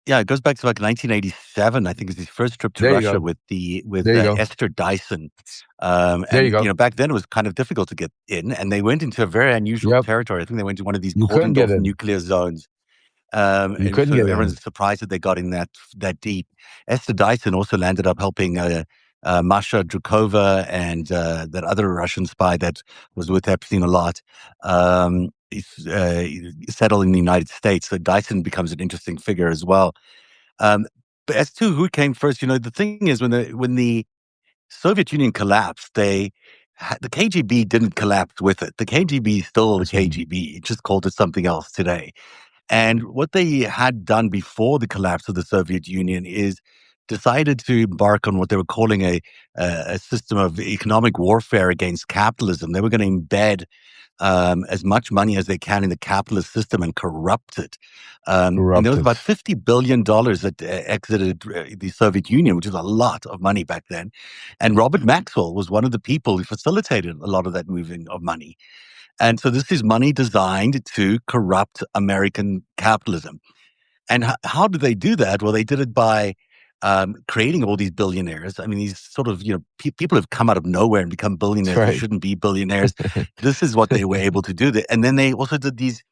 Yeah, it goes back to like 1987. I think is his first trip to There you Russia go. with There you go. Esther Dyson. There you And go. back then it was kind of difficult to get in, and they went into a very unusual Yep. territory. I think they went to one of these You couldn't cordoned get off in. nuclear zones. You And couldn't so get in. everyone's surprised that they got in that deep. Esther Dyson also landed up helping Masha Drukova and that other Russian spy that was with Epstein a lot, settle in the United States. So Dyson becomes an interesting figure as well. But as to who came first, the thing is, when the Soviet Union collapsed, the KGB didn't collapse with it. The KGB is still the That's right. KGB. It just called it something else today. And what they had done before the collapse of the Soviet Union is decided to embark on what they were calling a system of economic warfare against capitalism. They were going to embed as much money as they can in the capitalist system and corrupt it. And there was Corrupted. about $50 billion that exited the Soviet Union, which was a lot of money back then. And Robert Maxwell was one of the people who facilitated a lot of that moving of money. And so this is money designed to corrupt American capitalism. And how did they do that? Well, they did it by creating all these billionaires. I mean, these sort of, people have come out of nowhere and become That's billionaires who right. shouldn't be billionaires. This is what they were able to do. And then they also did these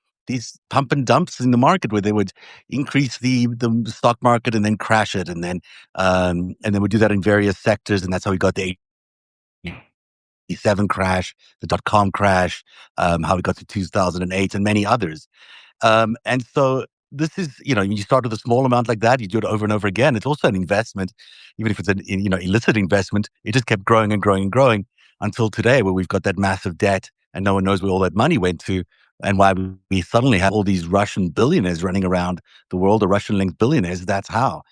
pump and dumps in the market where they would increase the stock market and then crash it. And then would do that in various sectors. And that's how we got the 87 crash, the dot-com crash, how we got to 2008 and many others. And so this is, you start with a small amount like that, you do it over and over again. It's also an investment, even if it's an illicit investment. It just kept growing and growing and growing until today, where we've got that massive debt and no one knows where all that money went to, and why we suddenly have all these Russian billionaires running around the world, or Russian-linked billionaires. That's how.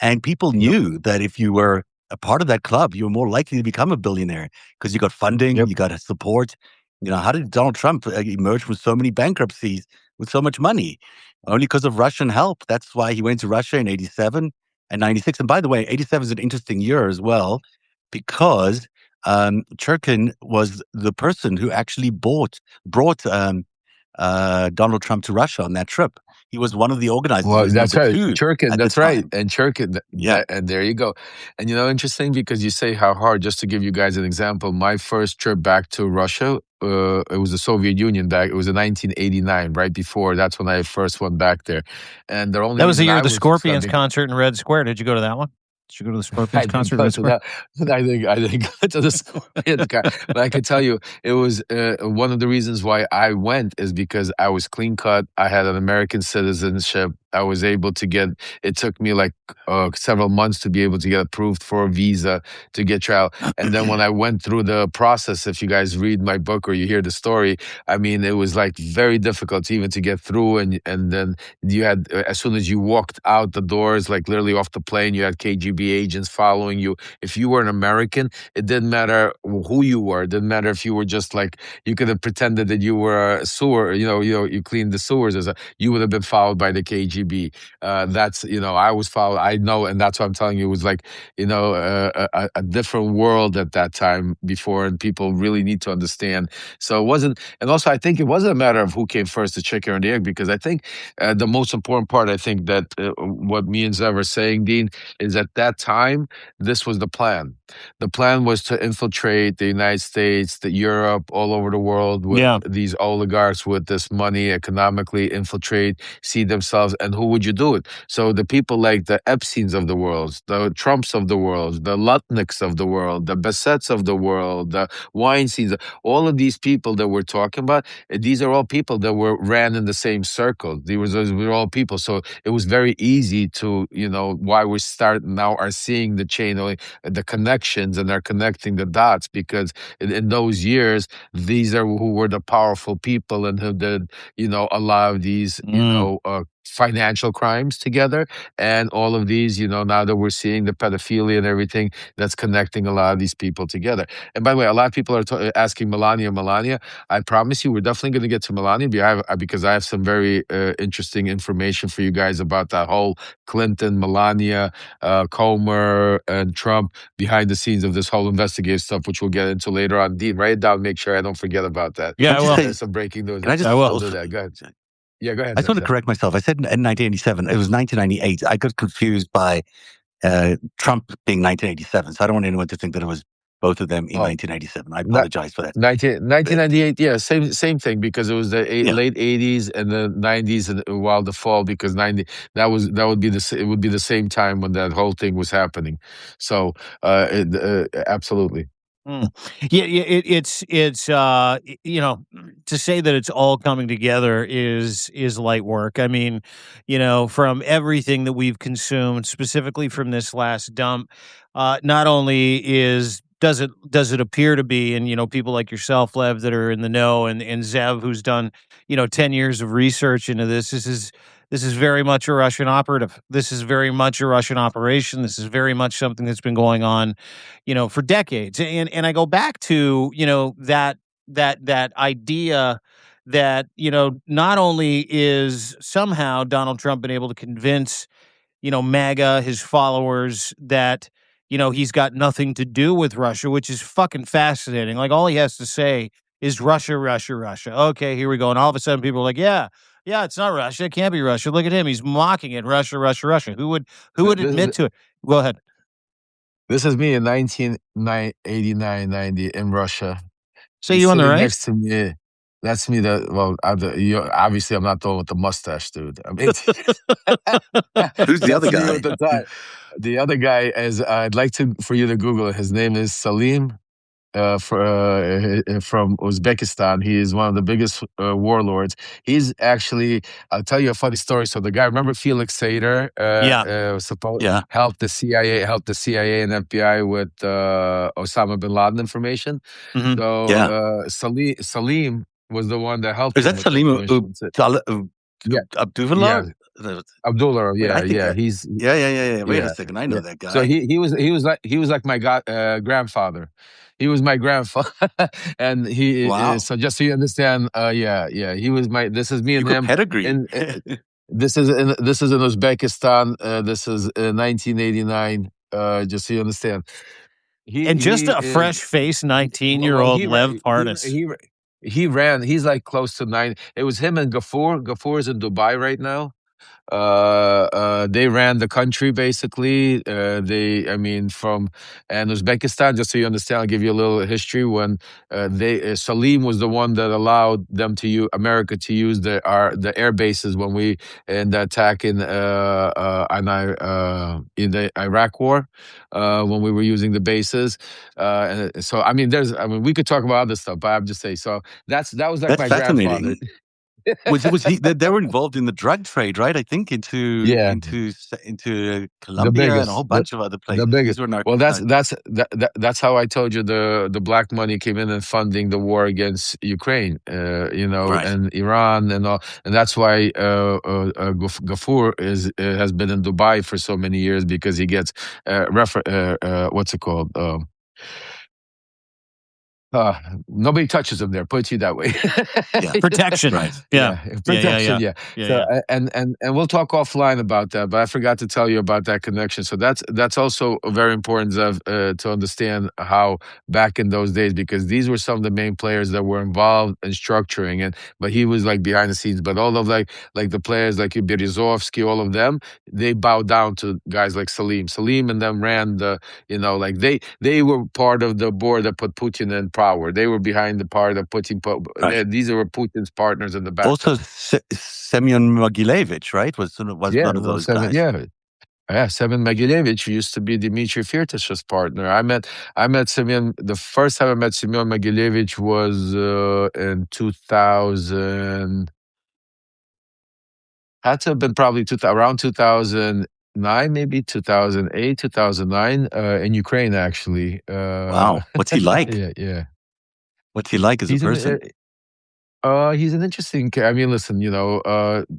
And people Yep. knew that if you were a part of that club, you were more likely to become a billionaire because you got funding, Yep. you got support. How did Donald Trump emerge from so many bankruptcies with so much money? Only because of Russian help. That's why he went to Russia in 87 and 96. And by the way, 87 is an interesting year as well, because Churkin was the person who actually brought Donald Trump to Russia on that trip. He was one of the organizers. He Well, was that's number right. 2 Churkin, at the that's right. time. And Churkin, Yeah. and there you go. And interesting, because you say how hard, just to give you guys an example, my first trip back to Russia, it was the Soviet Union back. It was in 1989, right before. That's when I first went back there. And the only That was the reason year I of the was Scorpions studying, concert in Red Square. Did you go to that one? Did you go to the I Scorpions didn't concert in go Red to Square? that. I didn't go to the Scorpions guy, but I can tell you, it was one of the reasons why I went is because I was clean cut. I had an American citizenship. I was able to get. It took me like several months to be able to get approved for a visa to get travel. And then when I went through the process, if you guys read my book or you hear the story, I mean, it was like very difficult even to get through. And then you had, as soon as you walked out the doors, like literally off the plane, you had KGB agents following you. If you were an American, it didn't matter who you were. It didn't matter if you were just like, you could have pretended that you were a sewer, you cleaned the sewers, you would have been followed by the KGB. KGB. That's I was followed. I know, and that's what I'm telling you. It was like a different world at that time before, and people really need to understand. So it wasn't, and also I think it wasn't a matter of who came first, the chicken or the egg, because I think the most important part, I think that what me and Zev are saying, Dean, is at that time this was the plan. The plan was to infiltrate the United States, the Europe, all over the world with Yeah. these oligarchs with this money, economically infiltrate, see themselves, and who would you do it? So the people like the Epsteins of the world, the Trumps of the world, the Lutnicks of the world, the Bessettes of the world, the Weinsteins, all of these people that we're talking about, these are all people that ran in the same circle. These were all people. So it was very easy to, why we start now are seeing the chain, the connections, and are connecting the dots, because in those years, these are who were the powerful people and who did, a lot of these, financial crimes together, and all of these, now that we're seeing the pedophilia and everything, that's connecting a lot of these people together. And by the way, a lot of people are asking Melania. I promise you, we're definitely going to get to Melania because I have some very interesting information for you guys about that whole Clinton, Melania, Comer, and Trump behind the scenes of this whole investigative stuff, which we'll get into later on. Dean, write it down. Make sure I don't forget about that. Yeah, Can I just well, say, There's some breaking news. can I just I will. I'll do that. Go ahead. Yeah, go ahead, I just want to Zeb. correct myself. I said in 1987. It was 1998. I got confused by Trump being 1987. So I don't want anyone to think that it was both of them in Oh, 1987. I Not apologize for that. 1998, yeah, same thing, because it was the Yeah. late 80s and the 90s, and while the fall, because 90, that would be it would be the same time when that whole thing was happening. So absolutely. Mm. Yeah, to say that it's all coming together is light work. I mean, from everything that we've consumed, specifically from this last dump, not only does it appear to be, and people like yourself, Lev, that are in the know, and Zev, who's done 10 years of research into this. This is very much a Russian operative. This is very much a Russian operation. This is very much something that's been going on for decades. And I go back to, that idea that, not only is somehow Donald Trump been able to convince, MAGA, his followers, that, he's got nothing to do with Russia, which is fucking fascinating. Like, all he has to say is Russia, Russia, Russia. Okay, here we go. And all of a sudden people are like, yeah, it's not Russia. It can't be Russia. Look at him. He's mocking it. Russia, Russia, Russia. Who would This admit to it? Go ahead. this is me in 1989, 90 in Russia. Say He's you on the sitting right? next to me. That's me. Obviously, I'm not the one with the mustache, dude. I mean, Who's the other that's me guy? with the tie. The other guy is, I'd like for you to Google it. His name is Salim, from Uzbekistan. He is one of the biggest warlords. He's actually, I'll tell you a funny story. So the guy, remember Felix Sater, Yeah. Yeah. helped the CIA and FBI with Osama bin Laden information. Mhm. So Yeah. Salim was the one that helped Is him that with the Salim information. Yeah, yeah, Abdullah? Abdullah. Wait, I Yeah, think yeah. I, He's yeah. Wait a yeah, second. I know yeah. that So guy. he was like my grandfather. He was my grandfather, and Wow. so just so you understand, yeah. He was my. This is me You and got him. pedigree. And this is in Uzbekistan. This is 1989. Just so you understand. And just He a fresh face, well 19-year-old Lev Parnas. he ran. He's like close to nine. It was him and Gafoor. Gafoor is in Dubai right now. They ran the country basically. I mean, from and Uzbekistan. Just so you understand, I'll give you a little history. When Salim was the one that allowed them to use America to use the air bases when we in the attack in the Iraq War, when we were using the bases. So I mean, we could talk about other stuff, but I'm just saying. So that was like That's my grandfather. fascinating. Was he? They were involved in the drug trade, right? I think Yeah. into The Colombia and a whole biggest, bunch of other the places. These biggest. were Well, narcotics. that's how I told you the black money came in and funding the war against Ukraine, Right. and Iran and all, and that's why Gafoor has been in Dubai for so many years, because he gets what's it called? Nobody touches him there. Put it to you that way. Yeah. Protection. Right. Yeah. Protection. Yeah. So and we'll talk offline about that. But I forgot to tell you about that connection. So that's also very important, Zev, to understand how back in those days, because these were some of the main players that were involved in structuring, but he was like behind the scenes. But all of like the players like Berezovsky, all of them, they bowed down to guys like Salim. Salim and them ran the, like they were part of the board that put Putin in power. They were behind the part that Putin put. Right. These were Putin's partners in the back. Also, Semyon Mogilevich, right, was one of those guys. Semyon Mogilevich used to be Dmitry Firtash's partner. I met Semyon. The first time I met Semyon Mogilevich was in 2000. Had to have been probably around 2009, maybe 2008, 2009, in Ukraine, actually. Wow. What's he like? Yeah. What's he like as a person? He's an interesting. I mean, listen,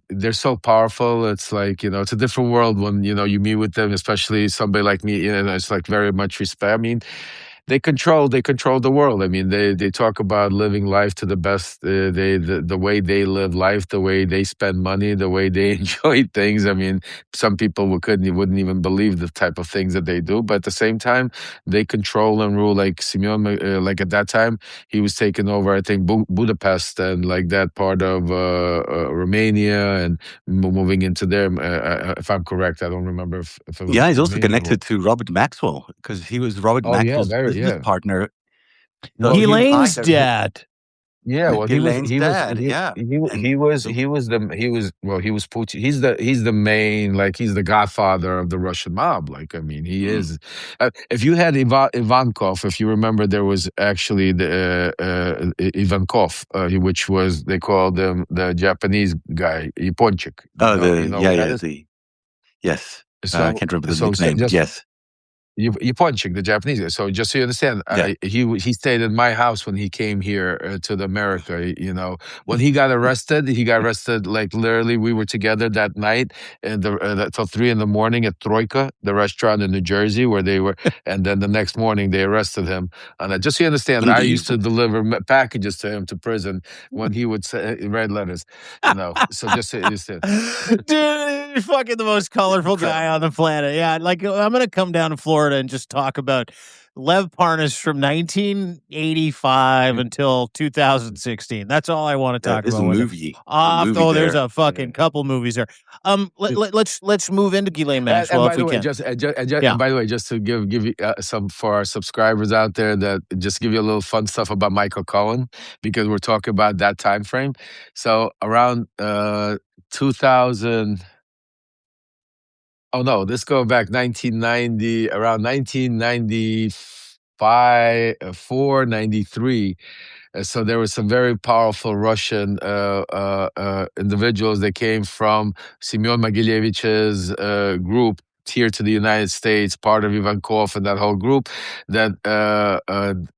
they're so powerful. It's like, it's a different world when, you meet with them, especially somebody like me, it's like very much respect. I mean, they control the world. I mean, they talk about living life to the best. The way they live life, the way they spend money, the way they enjoy things. I mean, some people wouldn't even believe the type of things that they do. But at the same time, they control and rule. Like Simeon, like at that time, he was taking over, I think, Budapest and like that part of Romania, and moving into there. If I'm correct, I don't remember if it was. Yeah, he's also Romania connected to Robert Maxwell, because he was Robert Maxwell's business partner. Well, Ghislaine's dad. Yeah, well, Ghislaine's dad. Yeah, he was Putin. He's the main, like, he's the godfather of the Russian mob. Like, I mean, he is. If you had Ivankov, if you remember, there was actually the Ivankov, which was, they called him the Japanese guy, Yaponchik. Yes. So, I can't remember the nickname. Yes. Yaponchik, the Japanese guy. So just so you understand, he stayed in my house when he came here to the America. When he got arrested, like literally. We were together that night till 3 a.m. at Troika, the restaurant in New Jersey, where they were. And then the next morning they arrested him. And just so you understand, I used to deliver packages to him to prison when he would write letters. So just so you understand, dude, you're fucking the most colorful guy on the planet. Yeah, like, I'm gonna come down to Florida and just talk about Lev Parnas from 1985 until 2016. That's all I want to talk about. There's a movie. There's a fucking couple movies there. Let's move into Ghislaine Maxwell if we can. By the way, just to give you some for our subscribers out there, that just give you a little fun stuff about Michael Cohen, because we're talking about that time frame. So around 2000. Oh no, this go back 1990, around 1995, 93. So there were some very powerful Russian individuals that came from Semyon Mogilevich's group here to the United States, part of Ivankov and that whole group, that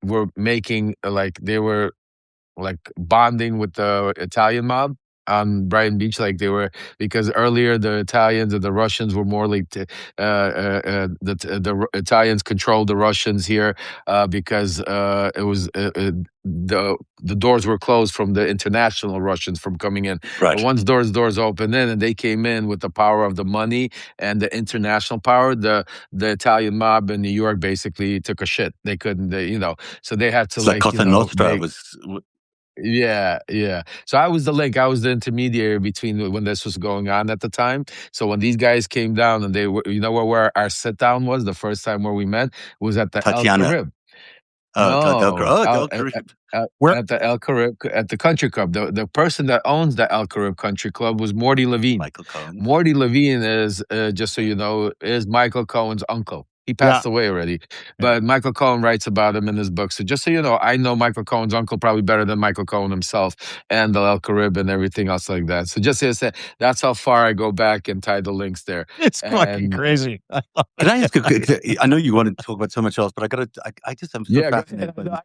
were making, they were like bonding with the Italian mob on Brighton Beach, like they were, because earlier the Italians and the Russians were more like the Italians controlled the Russians here because it was the doors were closed from the international Russians from coming in. Right. But once doors opened in, and they came in with the power of the money and the international power, the Italian mob in New York basically took a shit. They couldn't, so they had to it's like Cosa Nostra was. Yeah. So I was the link. I was the intermediary between when this was going on at the time. So when these guys came down, and they were, where our sit down was the first time where we met was at the Tatiana. El Carib. El Carib. At the El Carib, at the country club. The person that owns the El Carib Country Club was Morty Levine. Michael Cohen. Morty Levine is, just so you know, is Michael Cohen's uncle. He passed away already, but Michael Cohen writes about him in his book. So just so you know, I know Michael Cohen's uncle probably better than Michael Cohen himself, and the El Carib and everything else like that. So just to say, that's how far I go back and tie the links there. It's fucking crazy. Can I ask I know you want to talk about so much else, but I'm so fascinated by this.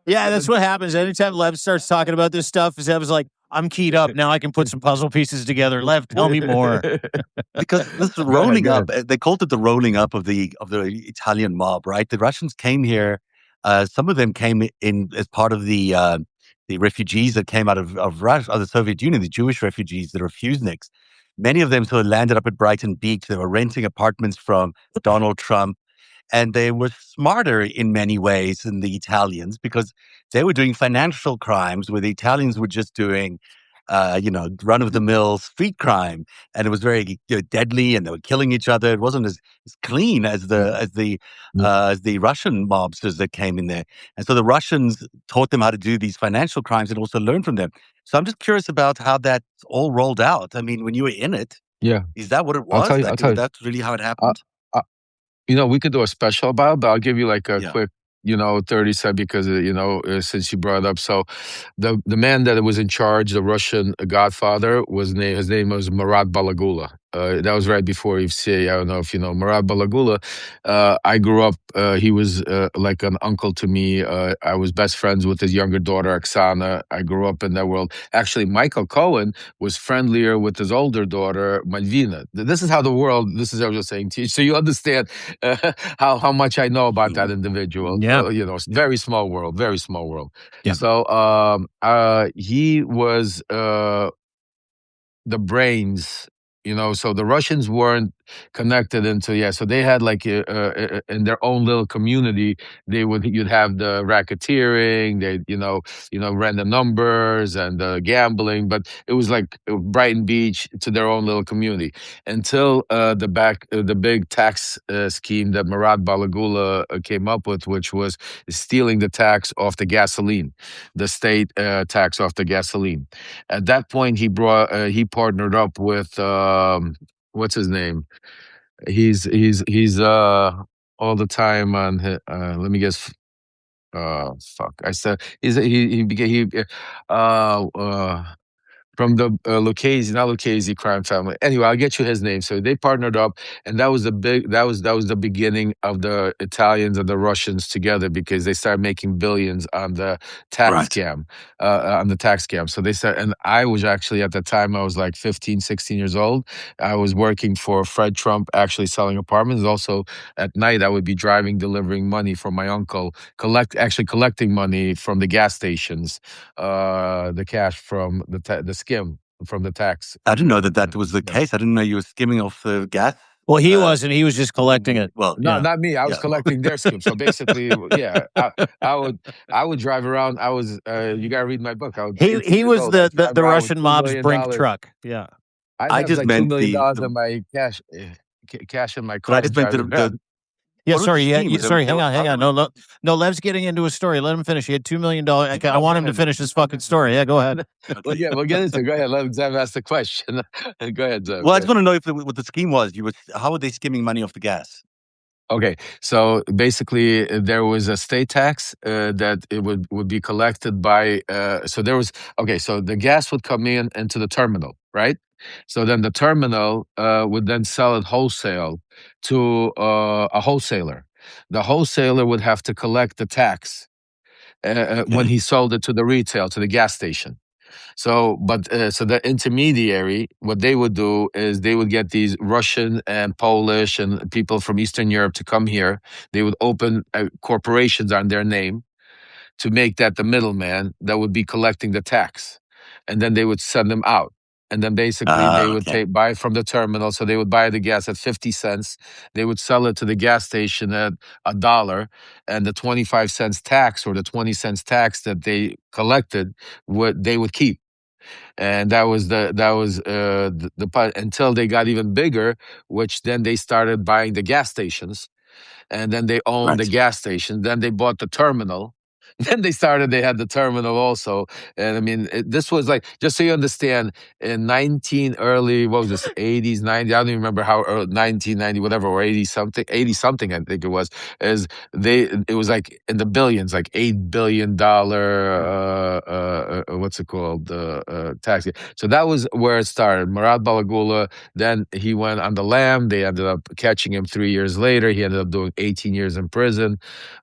Yeah, that's what happens. Anytime Lev starts talking about this stuff, Zev's like, I'm keyed up. Now I can put some puzzle pieces together. Lev, tell me more. Because this is rolling up. They called it the rolling up of the Italian mob, right? The Russians came here some of them came in as part of the refugees that came out of Russia, of the Soviet Union, the Jewish refugees that are Fuseniks. Many of them sort of landed up at Brighton Beach. They were renting apartments from Donald Trump. And they were smarter in many ways than the Italians because they were doing financial crimes where the Italians were just doing, run-of-the-mill street crime, and it was very deadly, and they were killing each other. It wasn't as clean as the Russian mobsters that came in there, and so the Russians taught them how to do these financial crimes and also learn from them. So I'm just curious about how that all rolled out. I mean, when you were in it, Yeah, is that what it I'll was? tell you. I'll Like, tell you. that's really how it Uh, happened? uh, we could do a special about it, but I'll give you like a Yeah. quick, 30 sec because, since you brought it up. So the man that was in charge, the Russian godfather, his name was Murat Balagula. That was right before EFCA. I don't know if you know Murat Balagula. I grew up, he was like an uncle to me. I was best friends with his younger daughter, Oksana. I grew up in that world. Actually, Michael Cohen was friendlier with his older daughter, Malvina. This is how this is what I was saying to you. So you understand how much I know about that individual. Yeah. Very small world, very small world. Yeah. So he was the brains, so the Russians weren't connected so they had like in their own little community, you'd have the racketeering, they ran the numbers and the gambling, but it was like Brighton Beach to their own little community until the big tax scheme that Murat Balagula came up with, which was stealing the tax off the gasoline, the state tax off the gasoline. At that point, he partnered up with what's his name? He's all the time on. Let me guess. Fuck. I said he became from the Lucchese crime family. Anyway, I'll get you his name. So they partnered up, and that was the beginning of the Italians and the Russians together because they started making billions on the tax Right. scam, So they said, and I was actually at the time I was like 15, 16 years old. I was working for Fred Trump, actually selling apartments. Also at night, I would be driving, delivering money from my uncle, collecting money from the gas stations, the cash from the skim from the tax. I didn't know that was the Yeah. case. I didn't know you were skimming off the gas. Well, he wasn't. He was just collecting it. Well, No, Yeah. not me. I was Yeah. collecting their skim. So basically, yeah, I would drive around. I was you gotta read my book. I was 18 He years was old. I'd drive the around with Russian $2 mob's million. brink truck. Yeah. I'd I have just like $2 meant million the in my cash in my but I car just meant driving around. Yeah, what was sorry. the Yeah, scheme? sorry. They Hang were on. No, Lev's getting into a story. Let him finish. He had $2 million. I want him to finish his fucking story. Yeah, go ahead. Well, yeah, we'll get into it. Go ahead. Let Zev ask the question. Go ahead, Zev. Well, I just want to know what the scheme was. How were they skimming money off the gas? Okay, so basically, there was a state tax that it would be collected by. So there was so the gas would come in into the terminal, right? So then the terminal would then sell it wholesale to a wholesaler. The wholesaler would have to collect the tax when Okay. he sold it to the retail, to the gas station. So the intermediary, what they would do is they would get these Russian and Polish and people from Eastern Europe to come here. They would open corporations on their name to make that the middleman that would be collecting the tax, and then they would send them out. And then basically they would Okay. buy from the terminal. So they would buy the gas at 50 cents. They would sell it to the gas station at $1, and the 25 cents tax or the 20 cents tax that they collected, they would keep. And the part until they got even bigger, which then they started buying the gas stations, and then they owned the Right. gas station. Then they bought the terminal. Then they had the terminal also. And I mean, this was like, just so you understand, in what was this, 80s, 90s, I don't even remember how, 1990, whatever, or 80 something, I think it was, it was like in the billions, like $8 billion, what's it called, tax. So that was where it started. Murat Balagula, then he went on the lam. They ended up catching him 3 years later. He ended up doing 18 years in prison.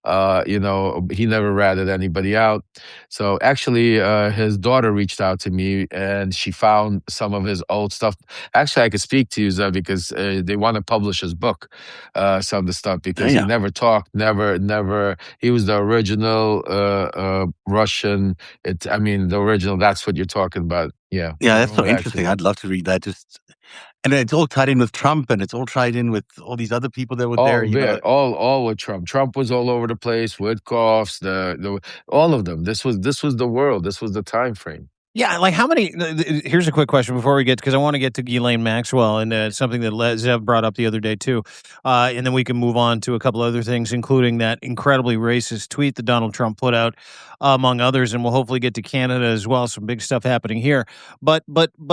He never ratted ratted anybody out. So actually, his daughter reached out to me, and she found some of his old stuff. Actually, I could speak to you, Zev, because they want to publish his book, some of the stuff, because he Yeah. never talked, never. He was the original Russian. I mean, the original. That's what you're talking about. Yeah. Yeah, that's so Actually. interesting. I'd love to read that. And it's all tied in with Trump, and it's all tied in with all these other people that were there. All with Trump. Trump was all over the place. Witkoff's, all of them. This was the world. This was the time frame. Yeah, like how many? Here's a quick question before we get, because I want to get to Ghislaine Maxwell and something that Zev brought up the other day too, and then we can move on to a couple other things, including that incredibly racist tweet that Donald Trump put out, among others, and we'll hopefully get to Canada as well. Some big stuff happening here, but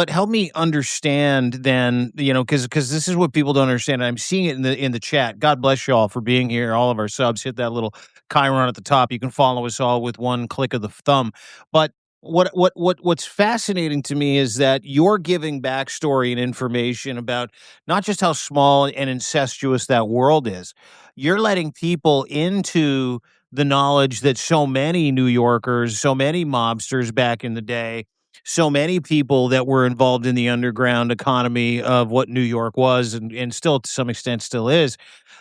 help me understand then, because this is what people don't understand. I'm seeing it in the chat. God bless you all for being here. All of our subs, hit that little chyron at the top. You can follow us all with one click of the thumb, but. What's fascinating to me is that you're giving backstory and information about not just how small and incestuous that world is. You're letting people into the knowledge that so many New Yorkers, so many mobsters back in the day, so many people that were involved in the underground economy of what New York was, and still to some extent still is,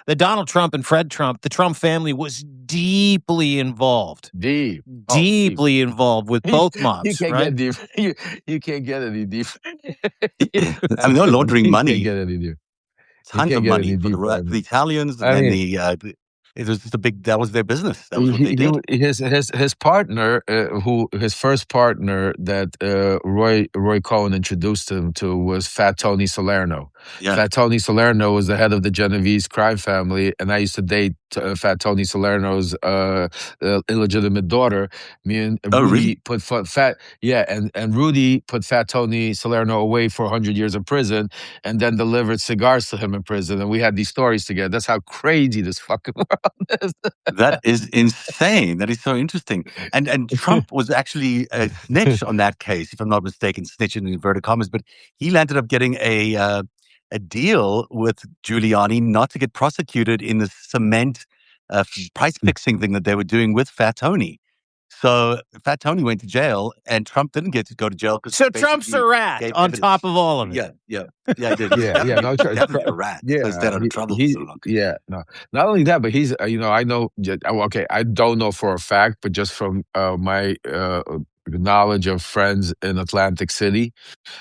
that Donald Trump and Fred Trump, the Trump family, was deeply involved. Deep. Deeply involved with both mobs, You can't right? get deep. You can't get any deep. I mean, they're laundering You money. can't get any deep. You Tons can't of get money any for deeper. the Italians, and I then mean, it was just that was their business. That was what they did. his partner, his first partner that Roy Cohn introduced him to was Fat Tony Salerno. Yeah. Fat Tony Salerno was the head of the Genovese crime family, and I used to date Fat Tony Salerno's illegitimate daughter. Me and Oh, Rudy really? put and Rudy put Fat Tony Salerno away for 100 years in prison, and then delivered cigars to him in prison, and we had these stories together. That's how crazy this fucking world is. That is insane. That is so interesting. And Trump was actually a snitch on that case, if I'm not mistaken, snitch in inverted commas. But he landed up getting a deal with Giuliani not to get prosecuted in the cement price fixing thing that they were doing with Fat Tony. So Fat Tony went to jail, and Trump didn't get to go to jail. So Trump's a rat on top of all of it. Yeah, I did. No, definitely a rat. So he's stayed out of trouble for so long. no. Not only that, but he's, I know, okay, I don't know for a fact, but just from my knowledge of friends in Atlantic City,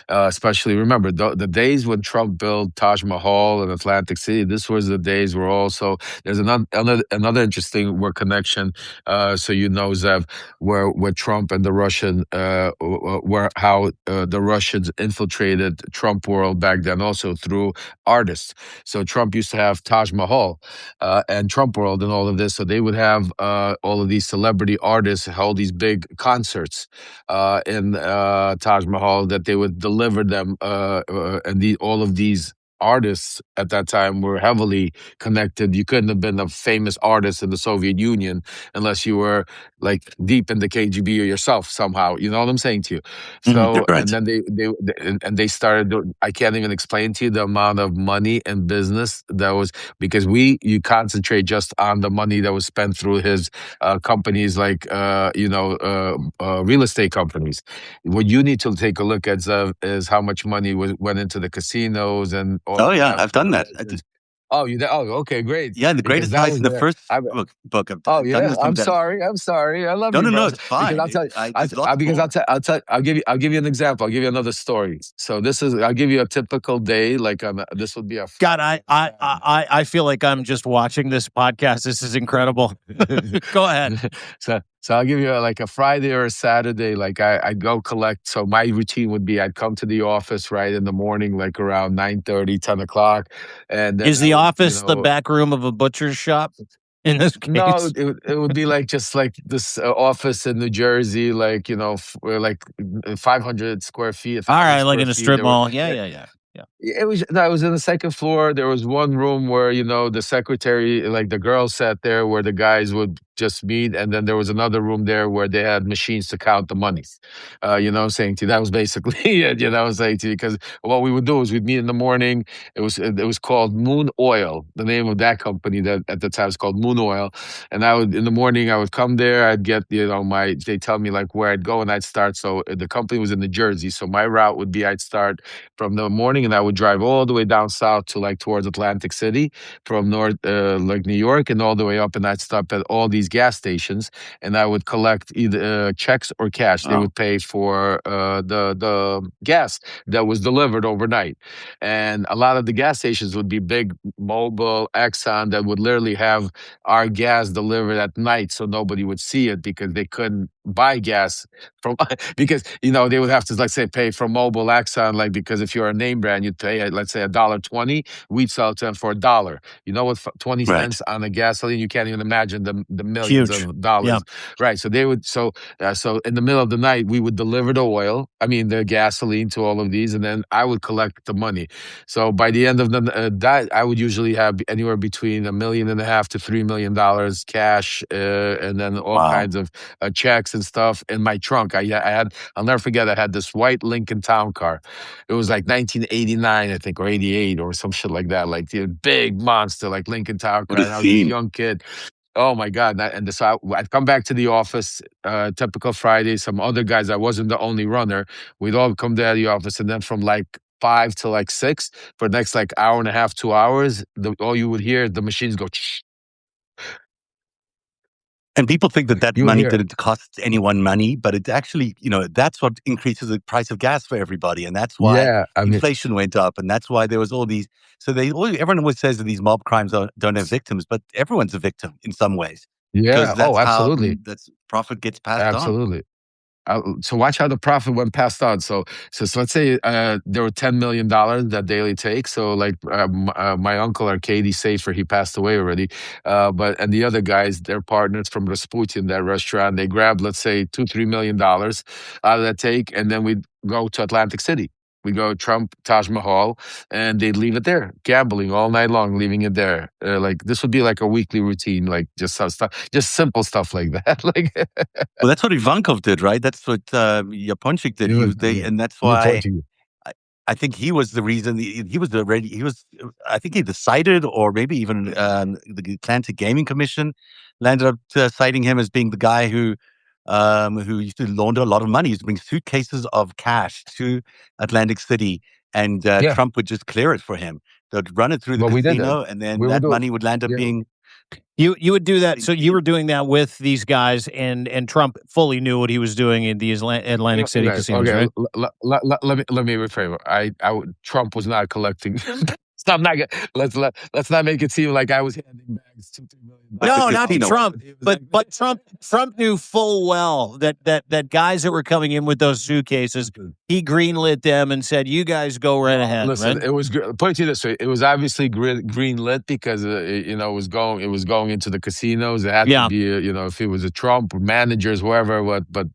especially remember the days when Trump built Taj Mahal in Atlantic City. This was the days where also there's another interesting word connection. So Zev, where Trump and the Russian, where how the Russians infiltrated Trump world back then, also through artists. So Trump used to have Taj Mahal and Trump world and all of this. So they would have all of these celebrity artists hold these big concerts in Taj Mahal that they would deliver them, and all of these artists at that time were heavily connected. You couldn't have been a famous artist in the Soviet Union unless you were like deep in the KGB or yourself somehow. You know what I'm saying to you? So, right. and then they started. I can't even explain to you the amount of money and business that was, because you concentrate just on the money that was spent through his companies, like real estate companies. What you need to take a look at, Zev, is how much money went into the casinos and all. Oh yeah, I've done that. Oh, you did? Oh, okay, great. Yeah, the greatest heist in the first book. Oh yeah, I'm sorry. I love you. No, it's fine. I'll give you an example. I'll give you another story. So I'll give you a typical day. Like this would be a God. I feel like I'm just watching this podcast. This is incredible. Go ahead. So I'll give you like a Friday or a Saturday. Like I'd go collect. So my routine would be I'd come to the office right in the morning, like around 9:30, 10 o'clock. And is the office the back room of a butcher's shop? In this case? No, it would be like just like this office in New Jersey, like like 500 square feet. All right, like in a strip mall. Yeah. It was in the second floor. There was one room where the secretary, like the girls, sat there, where the guys would just meet, and then there was another room there where they had machines to count the money. You know what I'm saying to you? That was basically it, you know what I'm saying to you? Because what we would do is we'd meet in the morning. It was called Moon Oil. The name of that company that at the time was called Moon Oil. And I would in the morning I would come there. I'd get they tell me like where I'd go and I'd start. So the company was in New Jersey. So my route would be I'd start from the morning and I would drive all the way down south to like towards Atlantic City from north like New York and all the way up, and I'd stop at all these gas stations and I would collect either checks or cash. They Oh, would pay for the gas that was delivered overnight. And a lot of the gas stations would be big Mobil, Exxon that would literally have our gas delivered at night so nobody would see it because they couldn't buy gas from because they would have to like say pay for Mobil, Exxon, like because if you're a name brand you'd pay let's say $1.20. We'd sell it to them for $1. You know what 20 right. cents on a gasoline, you can't even imagine the millions Huge. of Yeah. dollars. Right. So they would so in the middle of the night we would deliver the oil, I mean the gasoline to all of these, and then I would collect the money. So by the end of that, I would usually have anywhere between $1.5 million to $3 million cash, and then all Wow. kinds of checks and stuff in my trunk. I'll never forget. I had this white Lincoln Town Car. It was like 1989, I think, or 88, or some shit like that. Like the big monster, like Lincoln Town What Car. a And I was this scene. young kid. Oh my God. So I'd come back to the office, typical Friday. Some other guys, I wasn't the only runner. We'd all come to the office. And then from like 5 to like 6 for the next like hour and a half, 2 hours, all you would hear, the machines go, And people think that that you would money hear it. didn't cost anyone money, but it actually, that's what increases the price of gas for everybody. And that's why Yeah. I mean, inflation went up. And that's why there was all these. So everyone always says that these mob crimes don't have victims, but everyone's a victim in some ways yeah. because Oh, that's how absolutely. that's profit gets passed on. Absolutely. So watch how the profit went passed on. So let's say there were $10 million that daily take. So like my uncle Arcady Safer, he passed away already. But and the other guys, their partners from Rasputin, that restaurant, they grabbed let's say $2-3 million out of that take, and then we'd go to Atlantic City. We go Trump Taj Mahal, and they'd leave it there, gambling all night long, leaving it there. Like this would be like a weekly routine, like just some stuff, just simple stuff like that. Like Well, that's what Ivankov did, right? That's what Yaponchik did. it was, And that's you're why pointing. I, I think he was the reason. He was already. He was. I think he decided, or maybe even the Atlantic Gaming Commission landed up citing him as being the guy who used to launder a lot of money. He used to bring suitcases of cash to Atlantic City, and Yeah. Trump would just clear it for him. They'd run it through the Well, we did that. casino, and then We would that do it. money would land up Yeah. being. You would do that. So you were doing that with these guys, and Trump fully knew what he was doing in these Atlantic City Okay. casinos, Okay. right? Let me reframe it. Trump was not collecting. Stop. Not. Let's not make it seem like I was handing bags $2-3 million. Like the No, not casino. Trump. He was But like, Trump knew full well that guys that were coming in with those suitcases, he greenlit them and said, "You guys go right ahead." Listen, Right? it was put it to you this way: it was obviously green lit because it was going into the casinos. It had to Yeah. be if it was a Trump managers, whoever. But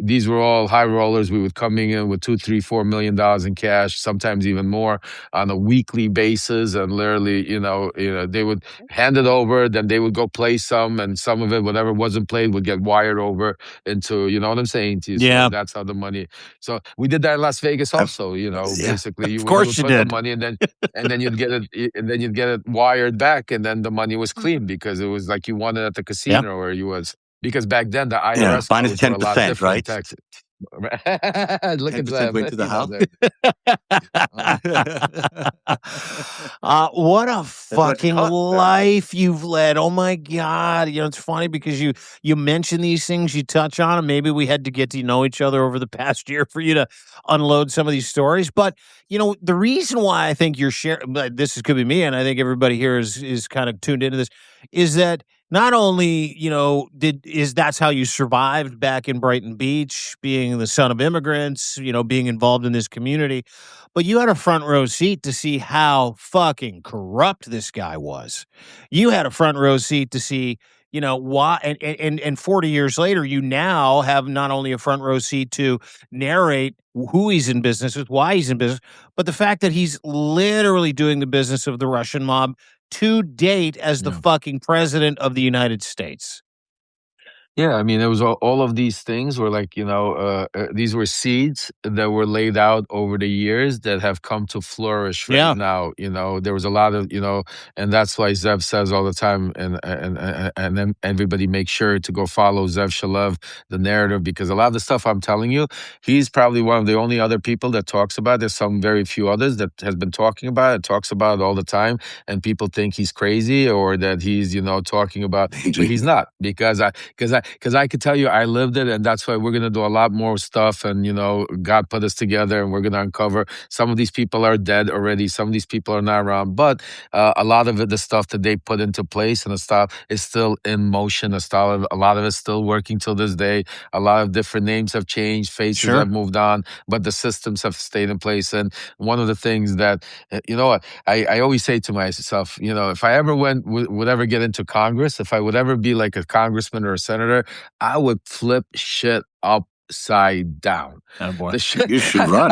these were all high rollers. We would coming in with $2, $3, $4 million in cash, sometimes even more on a weekly basis, and literally they would hand it over, then they would go play some, and some of it, whatever wasn't played, would get wired over into what I'm saying to you. So Yeah. that's how the money. So we did that in Las Vegas also. Yeah. Basically Of you course would you put the did. money, and then you'd get it wired back, and then the money was clean because it was like you won it at the Yeah. casino where you was. Because back then the Yeah, IRS minus codes were a lot 10%, different in right? Texas. Look at 10% went that, to the house. What a That's what it fucking cost. life you've led. Oh my God. It's funny because you mention these things, you touch on them. Maybe we had to get to know each other over the past year for you to unload some of these stories. But the reason why I think you're sharing could be me, and I think everybody here is kind of tuned into this, is that not only, that's how you survived back in Brighton Beach, being the son of immigrants, being involved in this community, but you had a front row seat to see how fucking corrupt this guy was. You had a front row seat to see, why, and 40 years later, you now have not only a front row seat to narrate who he's in business with, why he's in business, but the fact that he's literally doing the business of the Russian mob to date as the Yeah. fucking president of the United States. Yeah, I mean, it was all of these things were like, these were seeds that were laid out over the years that have come to flourish right Yeah. now. There was a lot of, and that's why Zev says all the time, and then everybody make sure to go follow Zev Shalev, the narrative, because a lot of the stuff I'm telling you, he's probably one of the only other people that talks about it. There's some very few others that has been talking about it, talks about it all the time, and people think he's crazy or that he's, talking about, but he's not, because I could tell you I lived it, and that's why we're gonna do a lot more stuff. And God put us together, and we're gonna uncover some of these people are dead already. Some of these people are not around, but a lot of it, the stuff that they put into place and the stuff is still in motion. A lot of it's still working till this day. A lot of different names have changed, faces Sure. have moved on, but the systems have stayed in place. And one of the things that you know what I always say to myself, if I ever would ever get into Congress, if I would ever be like a congressman or a senator, I would flip shit upside down. Oh boy. The shit, You should run.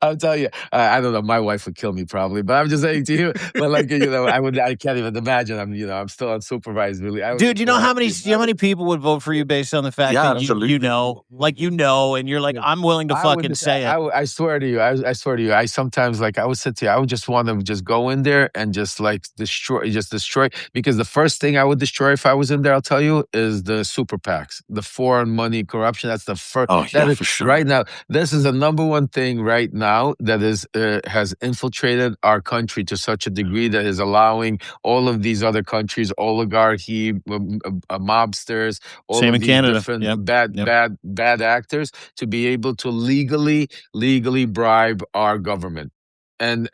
I'll tell you, I don't know. My wife would kill me probably, but I'm just saying to you. But like I can't even imagine. I'm still unsupervised. Really, Dude, you know how many people would vote for you based on the fact Yeah, that absolutely. and you're like, I'm willing to fucking say it. I swear to you, I swear to you, I sometimes I would sit here, I would just want to just go in there and just destroy. Because the first thing I would destroy if I was in there, I'll tell you, is the super PACs, the foreign money corruption. That's the first. Oh, yeah, for sure. Right now. This is the number one thing right now that has infiltrated our country to such a degree that is allowing all of these other countries, oligarchy, mobsters, all Same of in these Canada. different Yep. bad actors to be able to legally bribe our government. And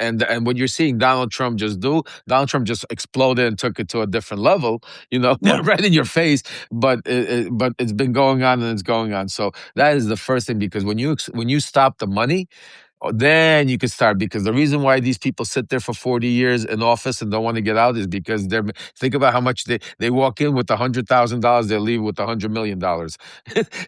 what you're seeing Donald Trump just exploded and took it to a different level, Yeah. right in your face. But it's been going on and it's going on. So that is the first thing, because when you stop the money, then you can start. Because the reason why these people sit there for 40 years in office and don't want to get out is because think about how much they walk in with $100,000, they leave with $100 million.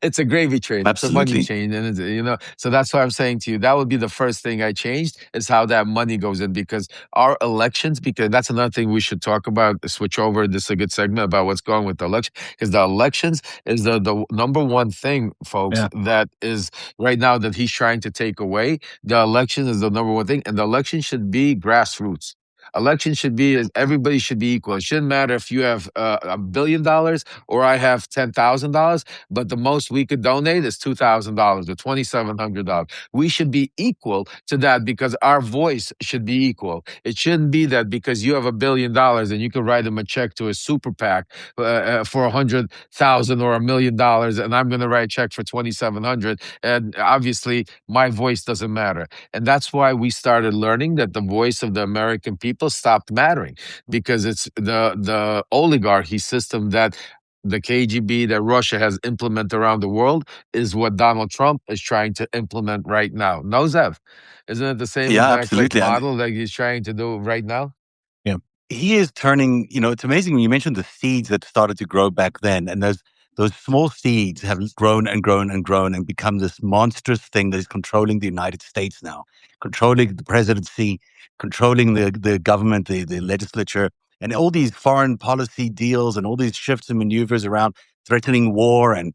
It's a gravy train. It's a money Absolutely. chain, and so that's why I'm saying to you that would be the first thing I changed, is how that money goes in. Because our elections, because that's another thing we should talk about. Switch over. This is a good segment about what's going with the election, because the elections is the number one thing, folks, Yeah. that is right now that he's trying to take away. The election is the number one thing, and the election should be grassroots. Election should be, everybody should be equal. It shouldn't matter if you have $1 billion or I have $10,000, but the most we could donate is $2,000 or $2,700. We should be equal to that, because our voice should be equal. It shouldn't be that because you have $1 billion and you can write them a check to a super PAC for 100,000 or $1 million, and I'm going to write a check for 2,700, and obviously my voice doesn't matter. And that's why we started learning that the voice of the American people stopped mattering, because it's the oligarchy system that the KGB, that Russia has implemented around the world, is what Donald Trump is trying to implement right now. No, Zev? Isn't it the same Yeah, exact absolutely. And model that he's trying to do right now? he is turning, it's amazing when you mentioned the seeds that started to grow back then, and those small seeds have grown and grown and grown and become this monstrous thing that is controlling the United States now, controlling the presidency, controlling the government, the legislature, and all these foreign policy deals and all these shifts and maneuvers around threatening war and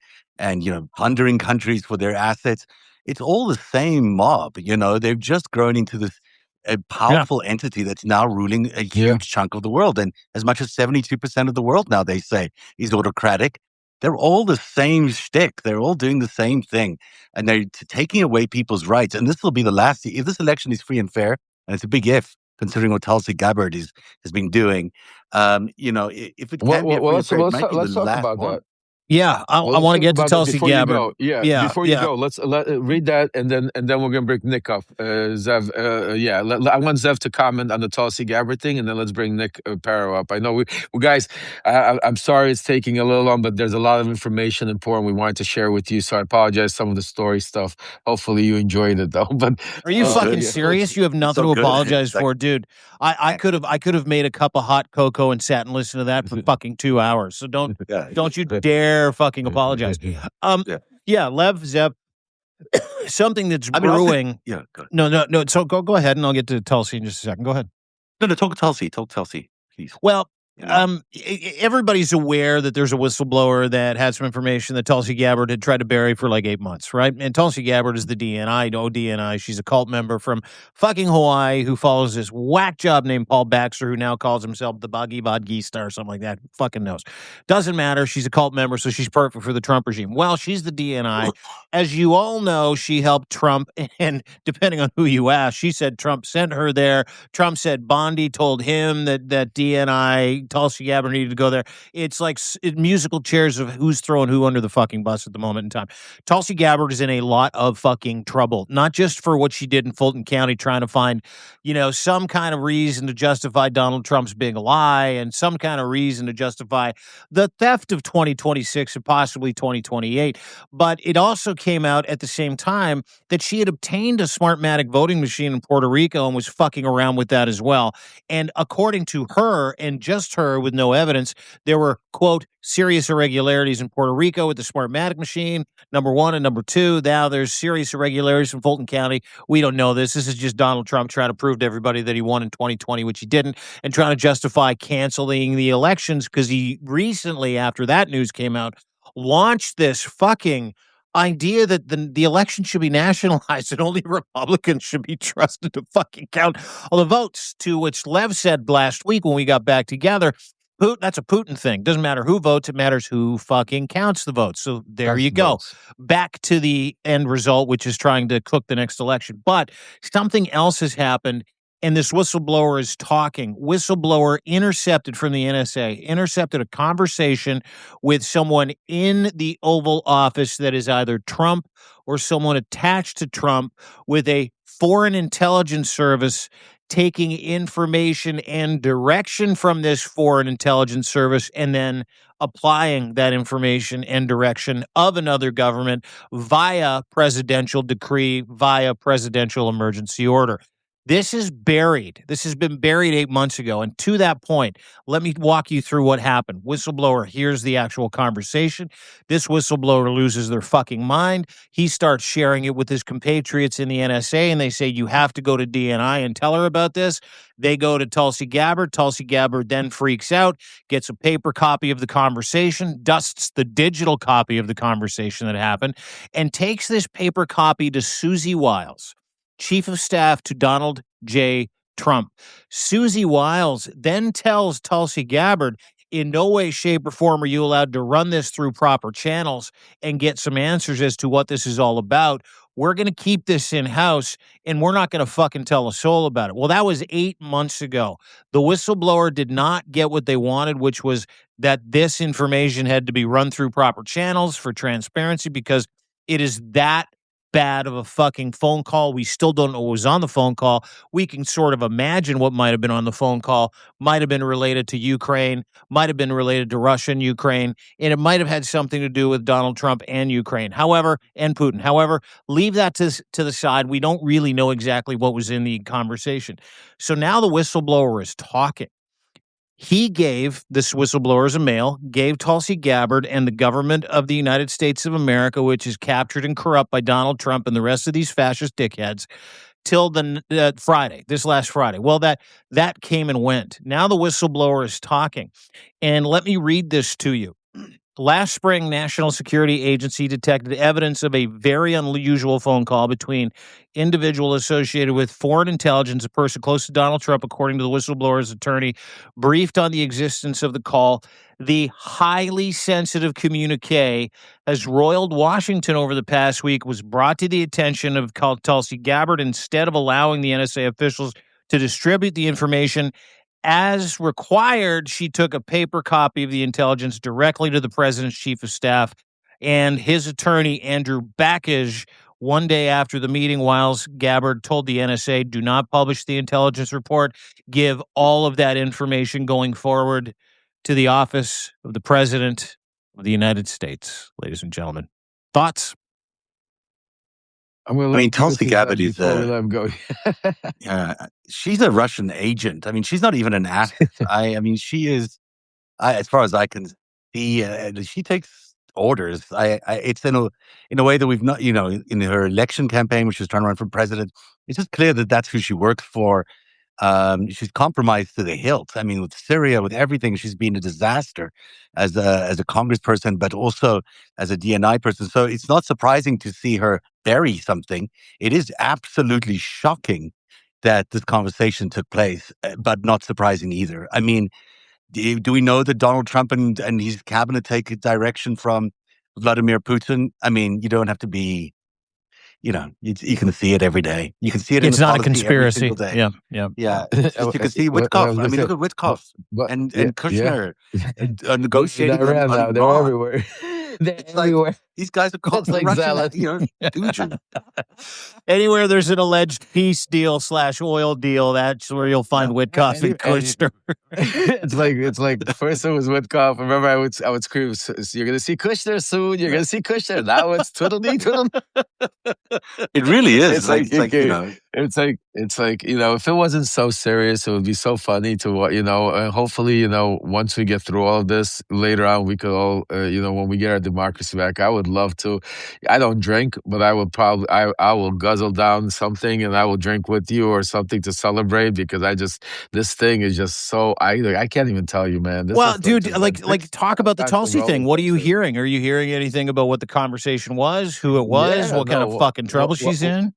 plundering countries for their assets. It's all the same mob. They've just grown into this a powerful entity that's now ruling a Yeah. huge chunk of the world. And as much as 72% of the world now, they say, is autocratic. They're all the same shtick. They're all doing the same thing. And they're taking away people's rights. And this will be the last. If this election is free and fair, and it's a big if, considering what Tulsi Gabbard has been doing, if it can be a free and fair, it might be the Let's talk last about one. that. Yeah, I Well, let's want to talk get to about that Tulsi before you Gabbard. go. Yeah, Yeah, before you yeah. go, let's read that, and then we're gonna bring Nick up. Zev, I want Zev to comment on the Tulsi Gabbard thing, and then let's bring Nick Paro up. I know we guys. I'm sorry it's taking a little long, but there's a lot of information important we wanted to share with you. So I apologize some of the story stuff. Hopefully you enjoyed it though. But Are you Oh, fucking good. serious? You have nothing So to good. apologize It's like, for, dude. I could have made a cup of hot cocoa and sat and listened to that for fucking 2 hours. So yeah, don't you dare fucking apologize. yeah. Yeah, Lev, Zep, something that's I mean, also, brewing. yeah, good. No. So go ahead, and I'll get to Tulsi in just a second. Go ahead. No, talk Tulsi, please. Well, You know, everybody's aware that there's a whistleblower that had some information that Tulsi Gabbard had tried to bury for like 8 months, right? And Tulsi Gabbard is the DNI, no DNI. She's a cult member from fucking Hawaii who follows this whack job named Paul Baxter, who now calls himself the Buggy Bodgista or something like that. Who fucking knows? Doesn't matter. She's a cult member, so she's perfect for the Trump regime. Well, she's the DNI. As you all know, she helped Trump, and depending on who you ask, she said Trump sent her there. Trump said Bondi told him that DNI Tulsi Gabbard needed to go there. It's like musical chairs of who's throwing who under the fucking bus at the moment in time. Tulsi Gabbard is in a lot of fucking trouble, not just for what she did in Fulton County, trying to find, some kind of reason to justify Donald Trump's big lie and some kind of reason to justify the theft of 2026 and possibly 2028. But it also came out at the same time that she had obtained a Smartmatic voting machine in Puerto Rico and was fucking around with that as well. And according to her, and just her with no evidence, there were, quote, serious irregularities in Puerto Rico with the Smartmatic machine, number one. And number two, now there's serious irregularities in Fulton County. We don't know this. This is just Donald Trump trying to prove to everybody that he won in 2020, which he didn't, and trying to justify canceling the elections because he recently, after that news came out, launched this fucking idea that the election should be nationalized and only Republicans should be trusted to fucking count all the votes, to which Lev said last week when we got back together, that's a Putin thing. Doesn't matter who votes, it matters who fucking counts the votes. So there Counts you the go. votes. Back to the end result, which is trying to cook the next election. But something else has happened, and this whistleblower is talking. Whistleblower intercepted from the NSA, intercepted a conversation with someone in the Oval Office that is either Trump or someone attached to Trump, with a foreign intelligence service taking information and direction from this foreign intelligence service and then applying that information and direction of another government via presidential decree, via presidential emergency order. This is buried. This has been buried 8 months ago. And to that point, let me walk you through what happened. Whistleblower hears the actual conversation. This whistleblower loses their fucking mind. He starts sharing it with his compatriots in the NSA, and they say, you have to go to DNI and tell her about this. They go to Tulsi Gabbard. Tulsi Gabbard then freaks out, gets a paper copy of the conversation, dusts the digital copy of the conversation that happened, and takes this paper copy to Susie Wiles, Chief of Staff to Donald J. Trump. Susie Wiles then tells Tulsi Gabbard, in no way, shape, or form are you allowed to run this through proper channels and get some answers as to what this is all about. We're going to keep this in-house, and we're not going to fucking tell a soul about it. Well, that was 8 months ago. The whistleblower did not get what they wanted, which was that this information had to be run through proper channels for transparency, because it is that bad of a fucking phone call. We still don't know what was on the phone call. We can sort of imagine what might have been on the phone call. Might have been related to Ukraine, might have been related to Russia and Ukraine, and it might have had something to do with Donald Trump and Ukraine. However, and Putin. However, leave that to the side. We don't really know exactly what was in the conversation. So now the whistleblower is talking. He gave, this whistleblower is a male, gave Tulsi Gabbard and the government of the United States of America, which is captured and corrupt by Donald Trump and the rest of these fascist dickheads, till the Friday, this last Friday. Well, that came and went. Now the whistleblower is talking. And let me read this to you. Last spring, National Security Agency detected evidence of a very unusual phone call between individual associated with foreign intelligence, a person close to Donald Trump, according to the whistleblower's attorney, briefed on the existence of the call. The highly sensitive communique has roiled Washington over the past week, was brought to the attention of Tulsi Gabbard. Instead of allowing the NSA officials to distribute the information as required, she took a paper copy of the intelligence directly to the president's chief of staff and his attorney, Andrew Bakij. One day after the meeting, Wiles Gabbard told the NSA, do not publish the intelligence report. Give all of that information going forward to the office of the president of the United States. Ladies and gentlemen, thoughts? I'm gonna I let mean, you Tulsi see Gabbard is before we let him go. she's a Russian agent. I mean, she's not even an actor. I mean, she is. As far as I can see, she takes orders. It's in a way that we've not, in her election campaign, which was trying to run for president. It's just clear that that's who she works for. She's compromised to the hilt. I mean, with Syria, with everything, she's been a disaster as a congressperson, but also as a DNI person. So it's not surprising to see her bury something. It is absolutely shocking that this conversation took place, but not surprising either. I mean, do we know that Donald Trump and his cabinet take a direction from Vladimir Putin? I mean, you don't have to be, you can see it every day. You can see it in It's the not a policy every conspiracy. single day. Yeah, yeah. Yeah, it's just you can see What I Witkoff. was I gonna mean, say, look at Witkoff but and yeah, yeah. Kushner In negotiating Iran now, on they're Iran. everywhere. They're It's like everywhere. these guys are called It's the like Russian, zealot. stooges. Anywhere there's an alleged peace deal / oil deal, that's where you'll find Witkoff and Kushner. It's like first it was Witkoff. Remember, I would scream, "You're gonna see Kushner soon. You're gonna see Kushner." Now it's twiddle-dee, twiddle. It really is. It's like, okay. it's like, if it wasn't so serious, it would be so funny to hopefully, once we get through all of this later on, we could all, when we get our democracy back, I would love to. I don't drink, but I would probably, I will guzzle down something and I will drink with you or something to celebrate because this thing is just so, I can't even tell you, man. This Well, is dude, just like talk about the constant Tulsi thing. roller What are you coaster. hearing? Are you hearing anything about what the conversation was, who it was, Yeah, what kind of no, fucking trouble she's in?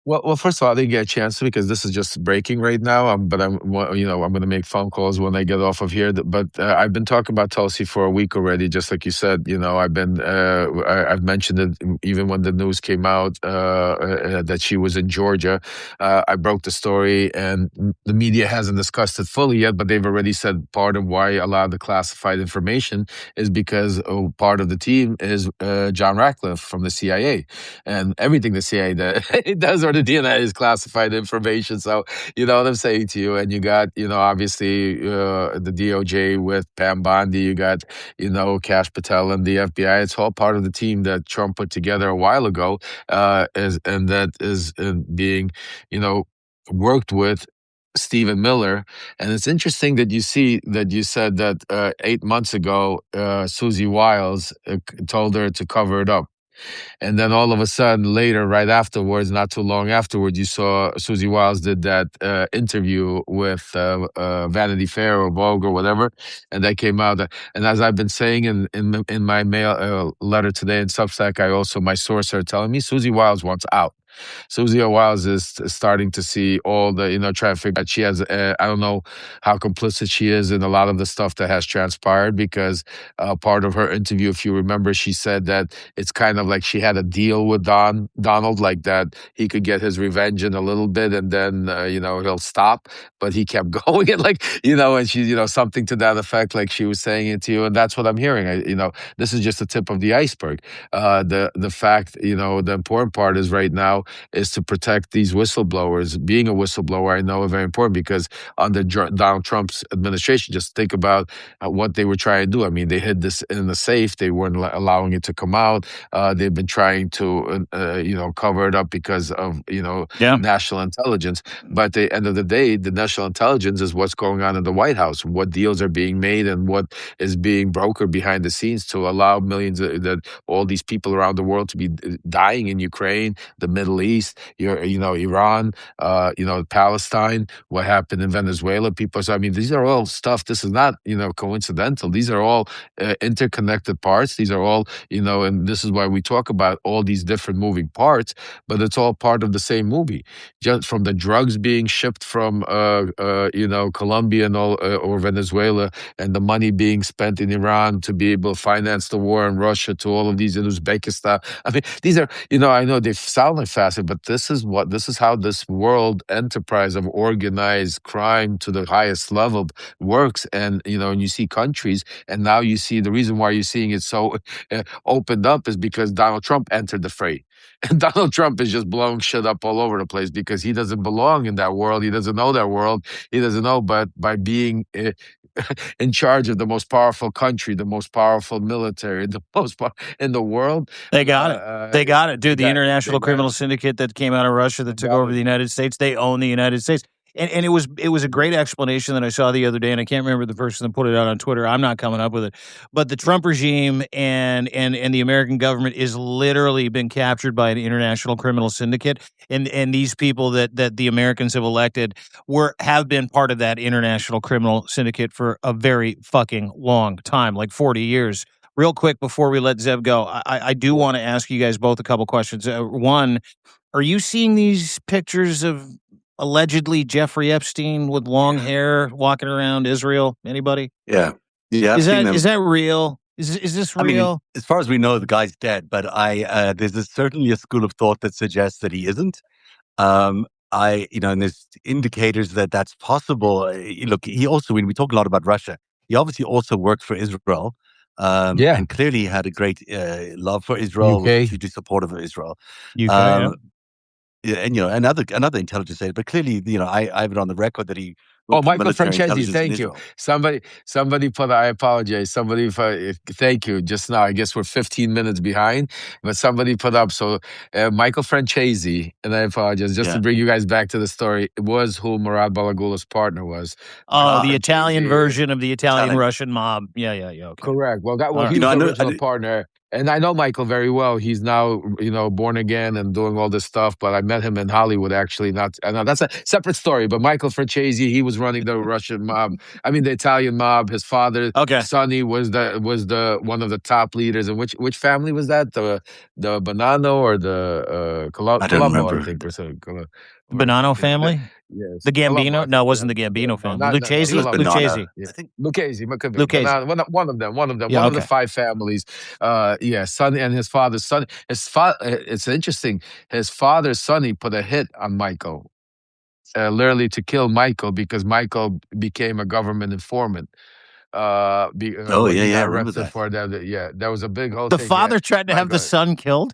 Well, first of all, I didn't get a chance to because this is just breaking right now. I'm going to make phone calls when I get off of here. But I've been talking about Tulsi for a week already, just like you said. I've mentioned it even when the news came out that she was in Georgia. I broke the story, and the media hasn't discussed it fully yet. But they've already said part of why a lot of the classified information is because part of the team is John Ratcliffe from the CIA, and everything the CIA does or the DNA is classified information. So you know what I'm saying to you. And you got, obviously the DOJ with Pam Bondi. You got, Kash Patel and the FBI. It's all part of the team that Trump put together a while ago, and that is being, worked with Stephen Miller. And it's interesting that you said that 8 months ago, Susie Wiles told her to cover it up. And then all of a sudden, later, right afterwards, not too long afterwards, you saw Susie Wiles did that interview with Vanity Fair or Vogue or whatever, and that came out. And as I've been saying in my mail letter today in Substack, my sources are telling me Susie Wiles wants out. Susie Wiles is starting to see all the, trying to figure out she has, I don't know how complicit she is in a lot of the stuff that has transpired because part of her interview, if you remember, she said that it's kind of like she had a deal with Donald, like that he could get his revenge in a little bit and then, he'll stop, but he kept going and and she, something to that effect, like she was saying it to you. And that's what I'm hearing. This is just the tip of the iceberg. The fact, the important part is right now is to protect these whistleblowers. Being a whistleblower, I know, is very important because under Donald Trump's administration, just think about what they were trying to do. I mean, they hid this in the safe. They weren't allowing it to come out. They've been trying to, cover it up because of, national intelligence. But at the end of the day, the national intelligence is what's going on in the White House, what deals are being made and what is being brokered behind the scenes to allow millions all these people around the world to be dying in Ukraine, the Middle East, Iran, Palestine, what happened in Venezuela. People, so I mean, these are all stuff. This is not, coincidental. These are all interconnected parts. These are all, and this is why we talk about all these different moving parts, but it's all part of the same movie. Just from the drugs being shipped from, Colombia and all, or Venezuela, and the money being spent in Iran to be able to finance the war in Russia, to all of these in Uzbekistan. I mean, these are, I know they sound like facet, but this is how this world enterprise of organized crime to the highest level works. And, and you see countries, and now you see the reason why you're seeing it so opened up is because Donald Trump entered the fray. And Donald Trump is just blowing shit up all over the place because he doesn't belong in that world. He doesn't know that world. He doesn't know, but by being in charge of the most powerful country, the most powerful military, the most in the world. They got it. They got it, dude. The International Criminal it. Syndicate that came out of Russia that took over the United States, they own the United States. and it was a great explanation that I saw the other day, and I can't remember the person that put it out on Twitter. I'm not coming up with it, but the Trump regime and the American government is literally been captured by an international criminal syndicate, and these people that the Americans have elected have been part of that international criminal syndicate for a very fucking long time, like 40 years. Real quick before we let Zev go, I do want to ask you guys both a couple questions. One, are you seeing these pictures of allegedly Jeffrey Epstein with long hair walking around Israel? Anybody? Yeah, yeah, I've Is seen them. that real? Is this I mean, real? as far as we know, the guy's dead, but there's certainly a school of thought that suggests that he isn't. And there's indicators that that's possible. Look, he also, when we talk a lot about Russia, he obviously also worked for Israel, Yeah, and clearly had a great love for Israel, was UK. hugely supportive of Israel. UK, yeah. Yeah, and another intelligence aide, but clearly, I have it on the record that he Oh, worked for Michael military Francesi, intelligence in thank you. Israel. Somebody put. I apologize. Thank you. Just now, I guess we're 15 minutes behind, but somebody put up. So, Michael Francesi, and I apologize. Just to Yeah. bring you guys back to the story, it was who Murad Balagula's partner was. Oh, Michael the Italian Francesi. version of the Italian Italian. Russian mob. Yeah. Okay. Correct. Well, All he right. was I the know. original partner, and I know Michael very well. He's now, born again and doing all this stuff. But I met him in Hollywood, actually. Not, I know that's a separate story. But Michael Francesi, he was running the Russian mob. I mean, the Italian mob. His father, Okay. Sonny, was the one of the top leaders. And which family was that? The Bonanno or the I don't Colombo, I remember. think, or so. Bonanno family? Yes, The Colombo. Gambino? I No, think. it wasn't the Gambino No, family. not It was Lucchese? Colombo. banana. Lucchese. Yeah. I think. Lucchese, could be Lucchese. one of them, Yeah, one of the okay. five families. Yeah, son and his father's son. It's interesting. His father, Sonny, put a hit on Michael, literally to kill Michael because Michael became a government informant. Oh, When yeah, he yeah, I got remember arrested that. for that, yeah, that was a big whole The thing. Yeah, father tried to have the Michael. son killed?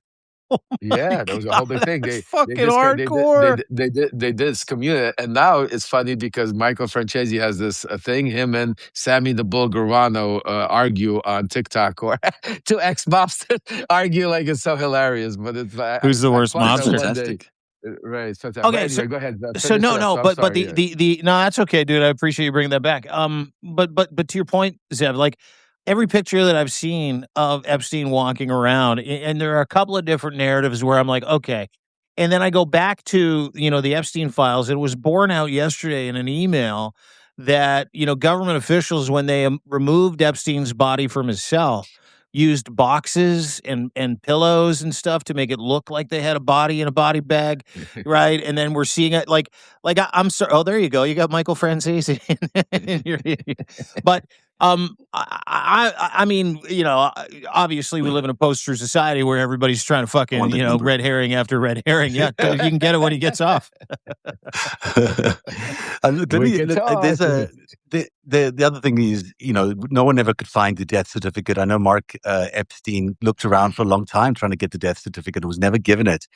Oh my Yeah, that was a whole big God, thing. that's They fucking just hardcore. they did excommunicate, and now it's funny because Michael Francesi has this thing. Him and Sammy the Bull Guarano argue on TikTok, or two ex mobsters argue like it's so hilarious. But it's Who's the I worst caught That's that mobster? one day. fantastic. Right, it's fantastic. But Okay, so anyway, go ahead. so Finish it no, up. no, So I'm but sorry. the no, that's okay, dude. I appreciate you bringing that back. But to your point, Zev, like every picture that I've seen of Epstein walking around, and there are a couple of different narratives where I'm like, okay, and then I go back to the Epstein files. It was borne out yesterday in an email that government officials, when they removed Epstein's body from his cell, used boxes and pillows and stuff to make it look like they had a body in a body bag, right? And then we're seeing it I'm sorry. Oh, there you go. You got Michael Francesi in your, but I mean, obviously we live in a post-truth society where everybody's trying to fucking One number. red herring after red herring. Yeah, because you can get it when he gets off. And We can there's talk. the other thing is, no one ever could find the death certificate. I know Mark Epstein looked around for a long time trying to get the death certificate. Was never given it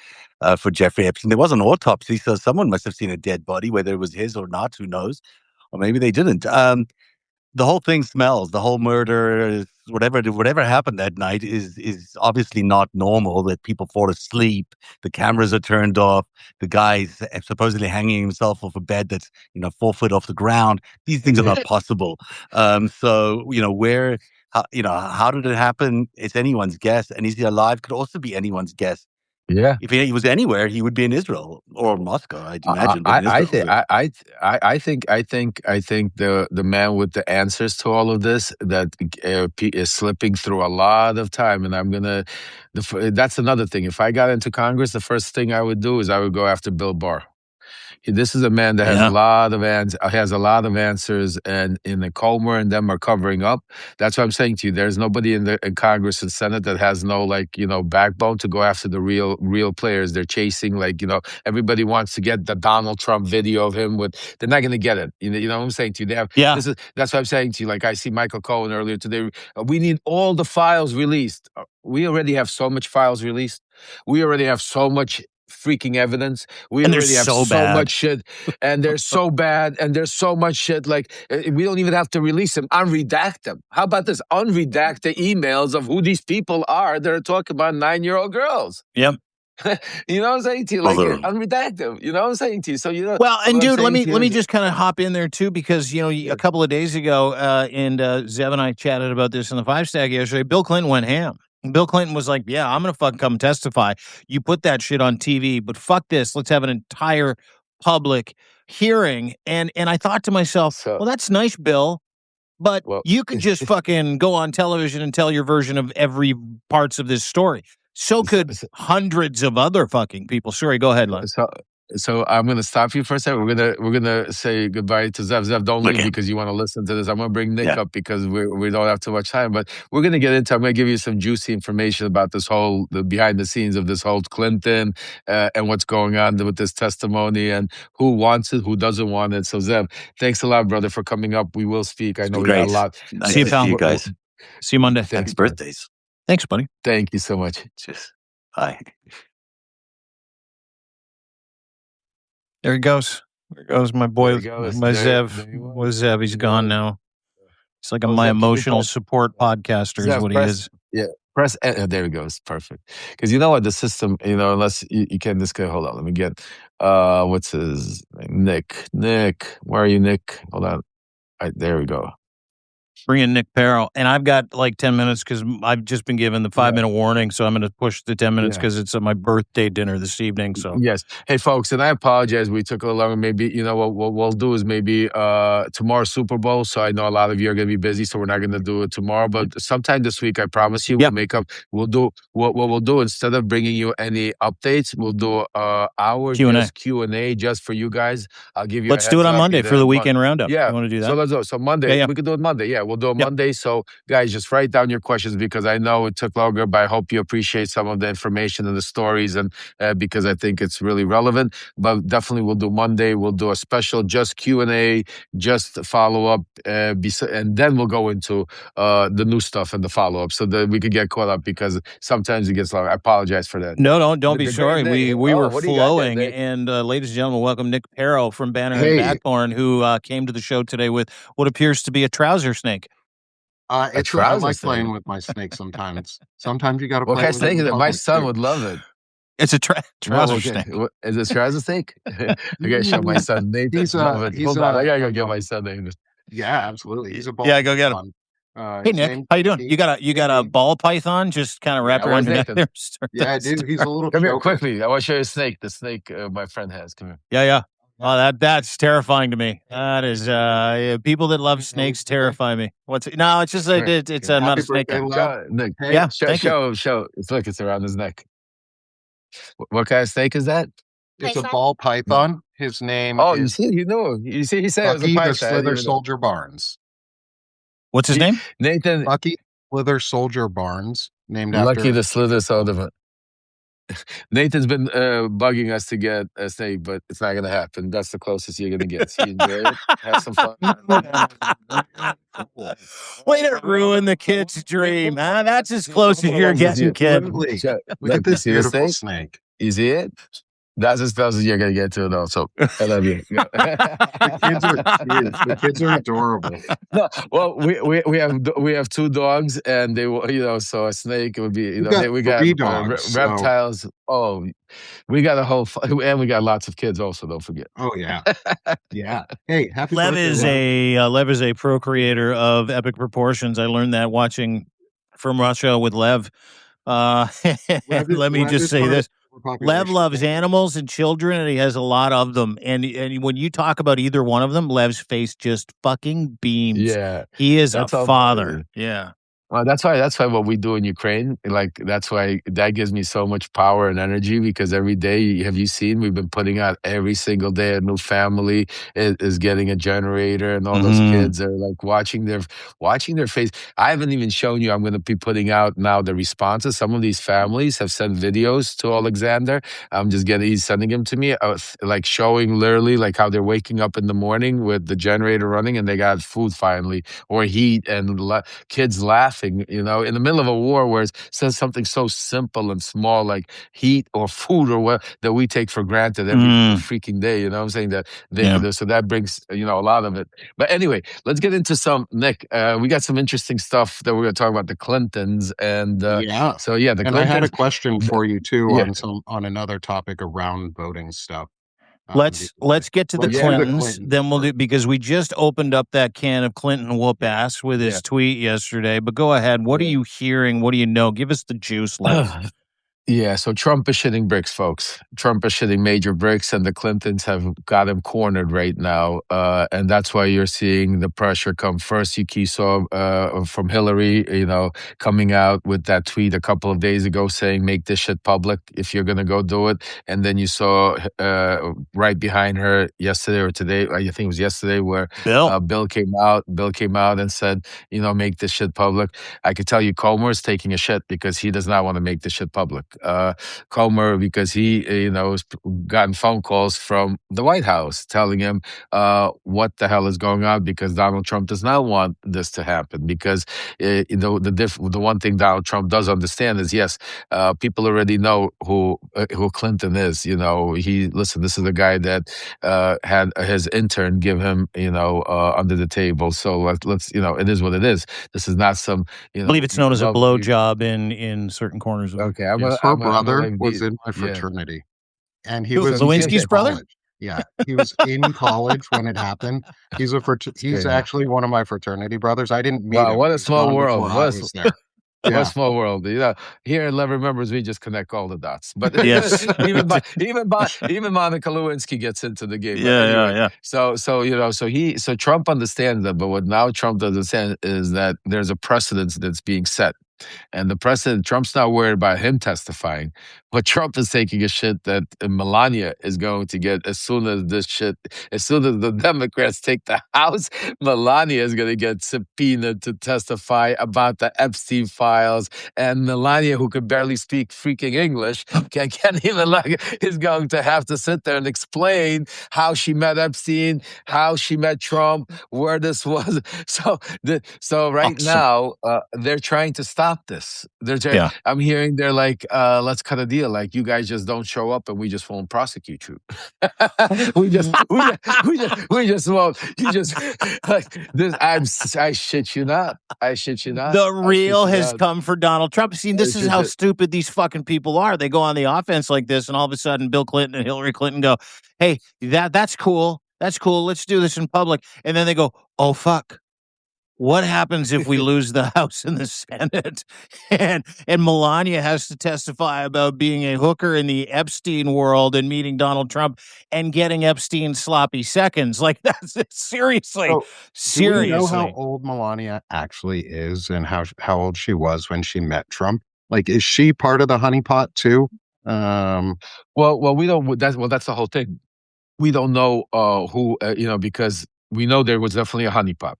for Jeffrey Epstein. There was an autopsy, so someone must have seen a dead body, whether it was his or not. Who knows? Or maybe they didn't. The whole thing smells. The whole murder, whatever happened that night, is obviously not normal. That people fall asleep, the cameras are turned off, the guy's supposedly hanging himself off a bed that's 4 foot off the ground. These things are not possible. So how did it happen? It's anyone's guess. And is he alive? Could also be anyone's guess. Yeah. If he was anywhere, he would be in Israel or Moscow, I'd imagine. But in Israel, I think the man with the answers to all of this that is slipping through a lot of time, and that's another thing. If I got into Congress, the first thing I would do is I would go after Bill Barr. This is a man that has a Yeah. lot of answers, and the Comer and them are covering up. That's what I'm saying to you. There's nobody in Congress and Senate that has no backbone to go after the real players. They're chasing everybody wants to get the Donald Trump video of him with. They're not going to get it. You know what I'm saying to you. They have. Yeah. That's what I'm saying to you. Like I see Michael Cohen earlier today. We need all the files released. We already have so much files released. We already have so much freaking evidence. We And they're already have so so bad. much shit, and they're so bad, and there's so much shit. We don't even have to release them. Unredact them. How about this? Unredact the emails of who these people are that are talking about 9-year-old girls. Yep. You know what I'm saying to you? Like unredacted. You know what I'm saying to you? So you know. Well, and what I'm dude, saying to you let me is- just kind of hop in there too, because a couple of days ago, and Zev and I chatted about this in the Five Stack yesterday. Bill Clinton went ham. Bill Clinton was like, "Yeah, I'm gonna fucking come testify. You put that shit on TV, but fuck this. Let's have an entire public hearing." And I thought to myself, So well, that's nice, Bill. But well. you could just fucking go on television and tell your version of every parts of this story. So could so, hundreds of other fucking people. Sorry, go ahead, Lon. so so I'm gonna stop you for a second. We're gonna say goodbye to Zev. Zev, don't leave Okay. because you want to listen to this. I'm gonna bring Nick Yeah. up because we don't have too much time. But we're gonna get into. I'm gonna give you some juicy information about this whole the behind the scenes of this whole Clinton and what's going on with this testimony and who wants it, who doesn't want it. So Zev, thanks a lot, brother, for coming up. We will speak. I It's know been we got a great. lot. Nice See you, to pal. see you guys. See you Monday. Thanks, Happy man. birthdays. Thanks, buddy. Thank you so much. Cheers. Bye. There he goes. There goes my boy, There he goes. my There Zev. he was. Was Zev? He's He gone was. now. It's like Oh, my Zev, can you emotional press? support podcaster is Zev, what he press. is. Yeah, press. There he goes. Perfect. Because you know what, the system. Unless you can. This guy. Hold on. Let me get. What's his name? Nick. Nick. Where are you, Nick? Hold on. There we go. Bring in Nick Perro. And I've got like 10 minutes because I've just been given the 5-minute warning. So I'm going to push the 10 minutes Yeah. because it's my birthday dinner this evening. So Yes. Hey, folks, and I apologize. We took a little longer. Maybe, what we'll do is maybe tomorrow's Super Bowl. So I know a lot of you are going to be busy, so we're not going to do it tomorrow. But sometime this week, I promise you, Yep. we'll make up. We'll do what we'll do instead of bringing you any updates. We'll do our Q&A. just Q&A just for you guys. I'll give you. Let's a do it heads on up, Monday either for the Mon- weekend roundup. Yeah. You want to do that? So let's do. So Monday, Yeah. we could do it Monday. Yeah, we'll do it Yep. Monday. So guys, just write down your questions because I know it took longer, but I hope you appreciate some of the information and the stories, and because I think it's really relevant. But definitely, we'll do Monday. We'll do a special just Q&A, just follow up, and then we'll go into the new stuff and the follow up, so that we could get caught up because sometimes it gets long. I apologize for that. No, don't be The great sorry. Nick. We were What do you got there, flowing. Nick? And ladies and gentlemen, welcome Nick Perro from Banner and Hey, Backthorn, who came to the show today with what appears to be a trouser snake. A I trouser like snake. playing with my snake sometimes. Sometimes you got to What play kind of with it snake in is it? My public son too. would love it. It's a trouser Okay. snake. Is it trouser snake? I gotta show my son Nathan. He's Love it. he's Hold on, I gotta go a get my son Nathan. yeah, absolutely. He's a ball Yeah, go get him. python. Hey His Nick, name's how you doing? Bucky. You got a ball python just kind of wrapped Yeah, around your where's neck Nathan? there? Yeah, dude. He's a little Come here choker. quickly. I want to show you a snake. The snake my friend has. Come here. Yeah. Oh, that's terrifying to me. That is people that love You know, snakes terrify me. No, it's just Come here. it's Happy not a snake. birthday, Lev. Show, Nick. Hey, Yeah, Show, thank you. show. Look, it's around his neck. What kind of snake is that? it's a ball python. His name Oh, you is see, you know. You see, he said it was a Bucky the python. I didn't Slither even know. Soldier Barnes. What's his name? Nathan, Bucky Slither Soldier Barnes, named after lucky the slither sold of it. Nathan's been bugging us to get a snake, but it's not going to happen. That's the closest you're going to get. So you enjoy it. Have some fun. Way to ruin the kid's dream, huh? That's as close as you're getting, kid. Absolutely. Look, Look at this you see the beautiful snake? snake. You see it? That's as close as you're going to get to it also. I love you. The kids are cute. The kids are adorable. No, well, we have two dogs, and they so a snake would be we got three dogs, so- reptiles. Oh, we got a whole and we got lots of kids also. Don't forget. Oh yeah, yeah. Hey, happy Lev birthday, Lev is a procreator of epic proportions. I learned that watching From Russia with Lev. Let me just say this. Lev loves animals and children, and he has a lot of them. And when you talk about either one of them, Lev's face just fucking beams. Yeah, He is that's a all father. funny. Yeah. Well, that's why what we do in Ukraine, like that's why that gives me so much power and energy because every day, have you seen, we've been putting out every single day a new family is getting a generator and all those kids are like watching their face. I haven't even shown you, I'm going to be putting out now the responses. Some of these families have sent videos to Alexander. He's sending them to me, like showing literally like how they're waking up in the morning with the generator running and they got food finally or heat and kids laughing laughing, in the middle of a war where it says something so simple and small like heat or food or what that we take for granted every freaking day. You know what I'm saying? So that brings, a lot of it. But anyway, let's get into some, Nick. We got some interesting stuff that we're going to talk about the Clintons. And Yeah. so, yeah, the And Clintons. I had a question for you too Yeah. on another topic around voting stuff. Let's get to the let's do the Clintons, Clintons then we'll do, first. because we just opened up that can of Clinton whoop ass with his tweet yesterday. But go ahead. What are you hearing? What do you know? Give us the juice, Lev. Yeah, so Trump is shitting bricks, folks. Trump is shitting major bricks, and the Clintons have got him cornered right now. And that's why you're seeing the pressure come first. You saw from Hillary, coming out with that tweet a couple of days ago saying, make this shit public if you're going to go do it. And then you saw right behind her yesterday or today, I think it was yesterday, where Bill came out and said, make this shit public. I could tell you Comer is taking a shit because he does not want to make this shit public. Comer, because he, has gotten phone calls from the White House telling him what the hell is going on, because Donald Trump does not want this to happen. Because the one thing Donald Trump does understand is, yes, people already know who Clinton is. This is a guy that had his intern give him, under the table. So let's, it is what it is. This is not some, I believe it's known as a blowjob in certain corners of it. Okay, her brother was in my fraternity, and he was Lewinsky's brother. Yeah, he was in college when it happened. He's actually one of my fraternity brothers. I didn't meet him. Wow, what a small world! What a small world. Here in Lev Remembers, we just connect all the dots. But yes, even Monica Lewinsky gets into the game. Yeah. So Trump understands that, but what now Trump doesn't understand is that there's a precedent that's being set. And the president, Trump's not worried about him testifying, but Trump is taking a shit that Melania is going to get as soon as the Democrats take the House. Melania is going to get subpoenaed to testify about the Epstein files. And Melania, who could barely speak freaking English, can't even is going to have to sit there and explain how she met Epstein, how she met Trump, where this was. So right now, they're trying to stop this. I'm hearing they're like, let's cut a deal. Like, you guys just don't show up and we just won't prosecute you. we just won't. You just like this. I shit you not. The real has come for Donald Trump. See, this is how stupid these fucking people are. They go on the offense like this, and all of a sudden Bill Clinton and Hillary Clinton go, hey, that's cool. That's cool. Let's do this in public. And then they go, oh, fuck. What happens if we lose the House and the Senate, and Melania has to testify about being a hooker in the Epstein world and meeting Donald Trump and getting Epstein sloppy seconds? Like, that's seriously. Do we know how old Melania actually is and how old she was when she met Trump? Like, is she part of the honeypot too? Well, we don't. That's the whole thing. We don't know who, because we know there was definitely a honeypot.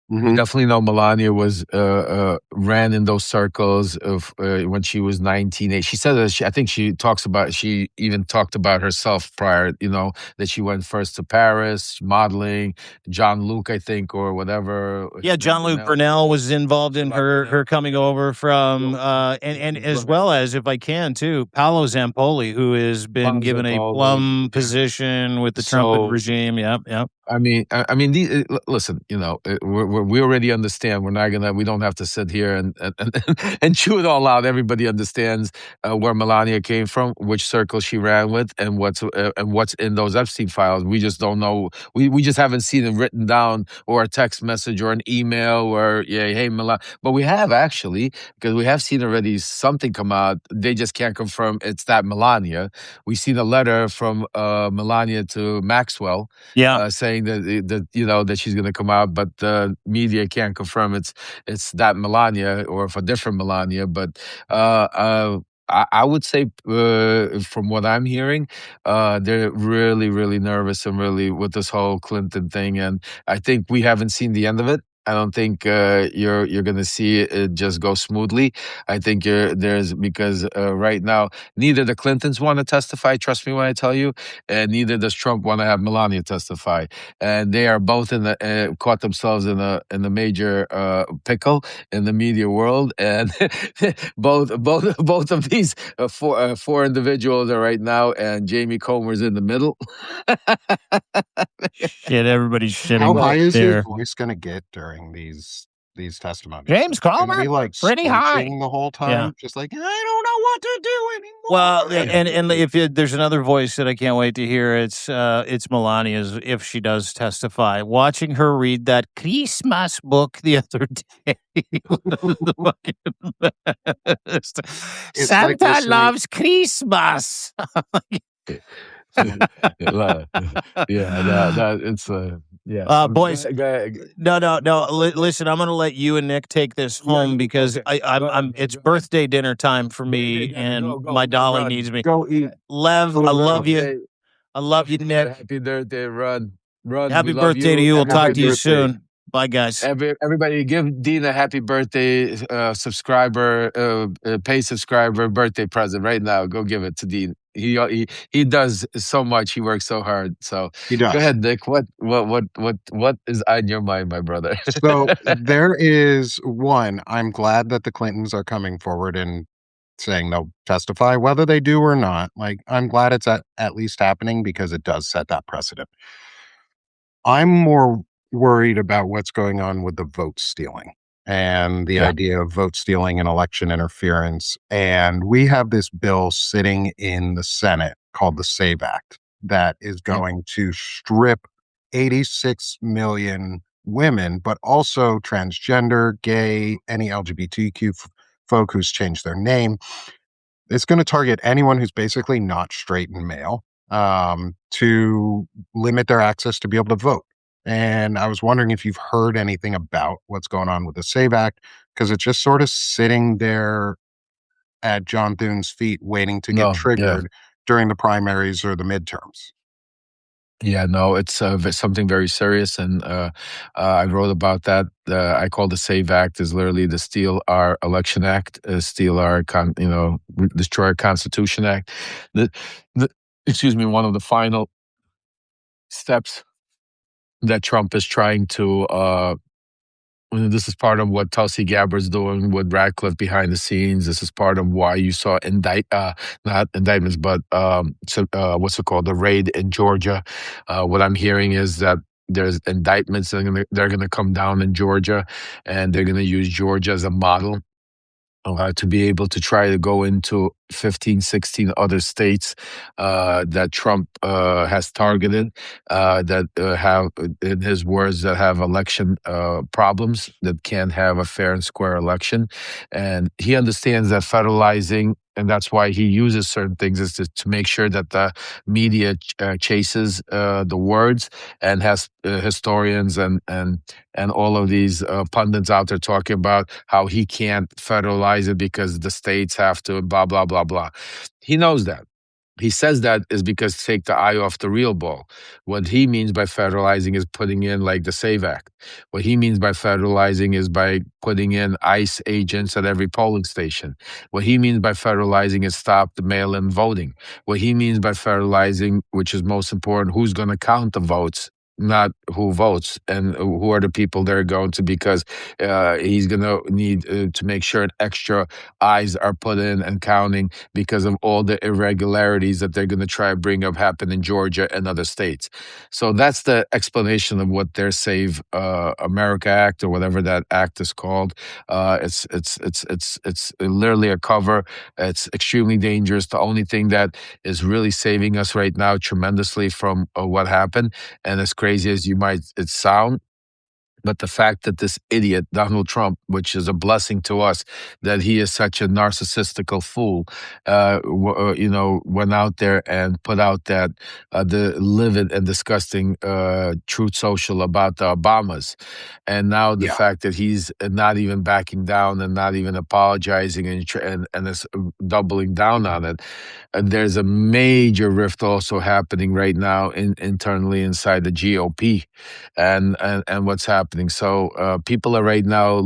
Mm-hmm. We definitely know Melania was ran in those circles of when she was 19. She said that I think she even talked about herself prior, that she went first to Paris, modeling, John Luke, I think, or whatever. Yeah, John Luke Brunel was involved in her coming over from, and as well as, if I can too, Paolo Zampoli, who has been given a plum position with the Trump regime. Yep. I mean, listen, we already understand. We don't have to sit here and chew it all out. Everybody understands where Melania came from, which circle she ran with, and what's in those Epstein files. We just don't know. We just haven't seen it written down, or a text message, or an email, or hey, Melania. But we have actually, because we have seen already something come out. They just can't confirm it's that Melania. We seen a letter from Melania to Maxwell, saying that she's going to come out, but the media can't confirm it's that Melania or if a different Melania. But I would say, from what I'm hearing, they're really, really nervous and really with this whole Clinton thing, and I think we haven't seen the end of it. I don't think you're going to see it just go smoothly. I think there's because right now neither the Clintons want to testify. Trust me when I tell you, and neither does Trump want to have Melania testify. And they are both in the caught themselves in a major pickle in the media world, and both of these four individuals are right now, and Jamie Comer's in the middle. Shit, everybody's shitting. How high is his there. voice going to get during these testimonies? James Gonna Comer, be like pretty high. screeching the whole time, just like I don't know what to do anymore. Well, and if there's another voice that I can't wait to hear, it's Melania's if she does testify. Watching her read that Christmas book the other day. Santa like loves Christmas. Boys. No. Listen, I'm going to let you and Nick take this home because I'm. It's birthday dinner time for me, and my dolly needs me. Go eat, Lev. I love you. I love you, Nick. Happy birthday, Run. Happy birthday to you. We'll talk to you soon. Bye, guys. Everybody, give Dean a happy birthday subscriber, pay subscriber birthday present right now. Go give it to Dean. He does so much. He works so hard. So he does. Go ahead, Nick. What is on your mind, my brother? So there is one. I'm glad that the Clintons are coming forward and saying they'll testify, whether they do or not. Like, I'm glad it's at least happening because it does set that precedent. I'm more worried about what's going on with the vote stealing and the idea of vote stealing and election interference. And we have this bill sitting in the Senate called the SAVE Act that is going to strip 86 million women, but also transgender, gay, any LGBTQ folk who's changed their name. It's going to target anyone who's basically not straight and male to limit their access to be able to vote. And I was wondering if you've heard anything about what's going on with the SAVE Act, because it's just sort of sitting there at John Thune's feet waiting to get triggered during the primaries or the midterms. Yeah, no, it's something very serious, and I wrote about that. I call the SAVE Act is literally the Steal Our Election Act, Steal Our Destroy Our Constitution Act. One of the final steps that Trump is trying to. This is part of what Tulsi Gabbard's doing with Radcliffe behind the scenes. This is part of why you saw not indictments, but what's it called? The raid in Georgia. What I'm hearing is that there's indictments that they're gonna come down in Georgia, and they're gonna use Georgia as a model to be able to try to go into 15, 16 other states that Trump has targeted that have, in his words, that have election problems, that can't have a fair and square election. And he understands that federalizing, and that's why he uses certain things, is to make sure that the media chases the words, and has historians and all of these pundits out there talking about how he can't federalize it because the states have to blah, blah, blah, blah. He knows that. He says that is because to take the eye off the real ball. What he means by federalizing is putting in like the SAVE Act. What he means by federalizing is by putting in ICE agents at every polling station. What he means by federalizing is stop the mail-in voting. What he means by federalizing, which is most important, who's going to count the votes, not who votes, and who are the people they're going to, because he's going to need to make sure extra eyes are put in and counting because of all the irregularities that they're going to try to bring up happen in Georgia and other states. So that's the explanation of what their Save America Act, or whatever that act is called. It's literally a cover. It's extremely dangerous. The only thing that is really saving us right now tremendously from what happened, and as crazy as it sound, but the fact that this idiot, Donald Trump, which is a blessing to us, that he is such a narcissistical fool, went out there and put out that the livid and disgusting Truth Social about the Obamas. And now the fact that he's not even backing down and not even apologizing and is doubling down on it. And there's a major rift also happening right now internally inside the GOP. And what's happening happening. So people are right now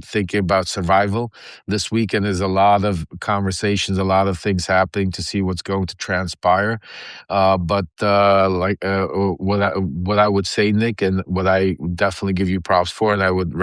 thinking about survival. This weekend is a lot of conversations, a lot of things happening to see what's going to transpire. What I would say, Nick, and what I would definitely give you props for, and I would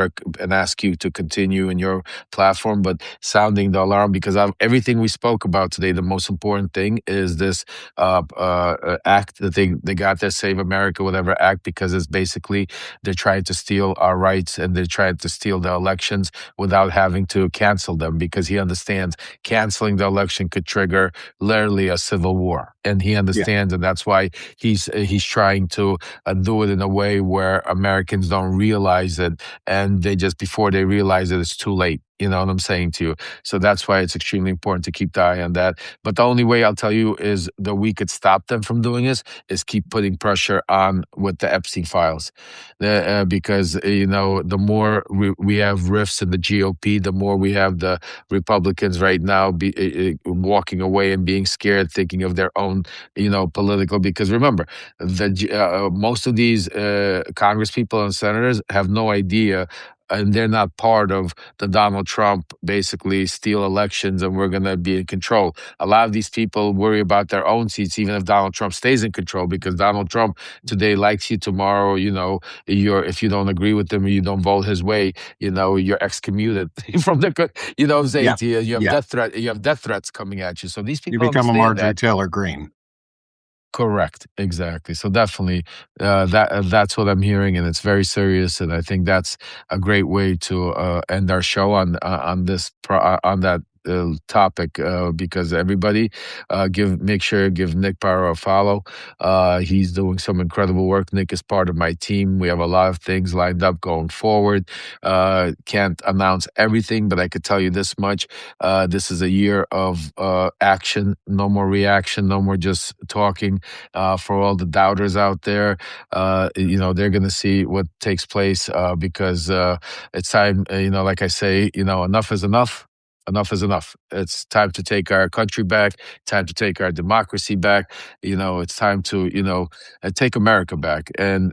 and ask you to continue in your platform, but sounding the alarm, because everything we spoke about today, the most important thing is this act that they got there, Save America, whatever act, because it's basically they're trying to steal our rights and they're trying to steal the elections without having to cancel them, because he understands canceling the election could trigger literally a civil war, and he understands, and that's why he's trying to do it in a way where Americans don't realize it, and they just before they realize it, it's too late. You know what I'm saying to you? So that's why it's extremely important to keep the eye on that. But the only way I'll tell you is that we could stop them from doing this is keep putting pressure on with the Epstein files. Because, the more we have rifts in the GOP, the more we have the Republicans right now walking away and being scared, thinking of their own, political. Because remember, most of these Congress people and senators have no idea, and they're not part of the Donald Trump basically steal elections and we're going to be in control. A lot of these people worry about their own seats, even if Donald Trump stays in control, because Donald Trump today likes you, tomorrow, if you don't agree with him or you don't vote his way, you're excommunicated from the, what I'm saying to you, you have death threats coming at you. So these You people become a understand Marjorie that. Taylor Greene. Correct. Exactly. So definitely, that's what I'm hearing, and it's very serious. And I think that's a great way to end our show on this on that topic, because everybody make sure give Nick Barrow a follow. He's doing some incredible work. Nick is part of my team. We have a lot of things lined up going forward. Can't announce everything, but I could tell you this much: this is a year of action. No more reaction. No more just talking. For all the doubters out there, they're going to see what takes place, because it's time. Like I say, enough is enough. Enough is enough. It's time to take our country back. Time to take our democracy back. It's time to take America back and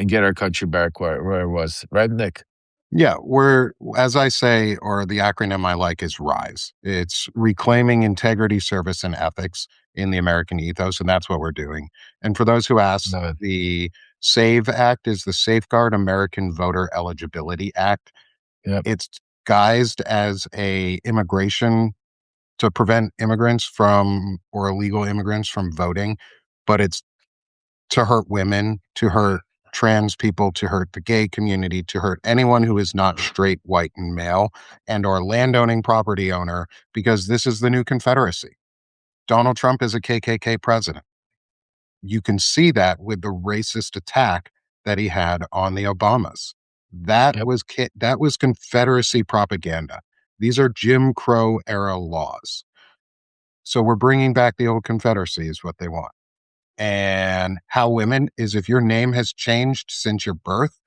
get our country back where it was. Right, Nick? Yeah, as I say, or the acronym I like is RISE. It's reclaiming integrity, service, and ethics in the American ethos, and that's what we're doing. And for those who ask, Love it. the SAVE Act is the Safeguard American Voter Eligibility Act. Yep. It's guised as a immigration to prevent immigrants from or illegal immigrants from voting, but it's to hurt women, to hurt trans people, to hurt the gay community, to hurt anyone who is not straight, white, and male, and or landowning property owner, because this is the new Confederacy. Donald Trump is a KKK president. You can see that with the racist attack that he had on the Obamas. That Yep. was Confederacy propaganda. These are Jim Crow era laws. So we're bringing back the old Confederacy is what they want. And how women is if your name has changed since your birth,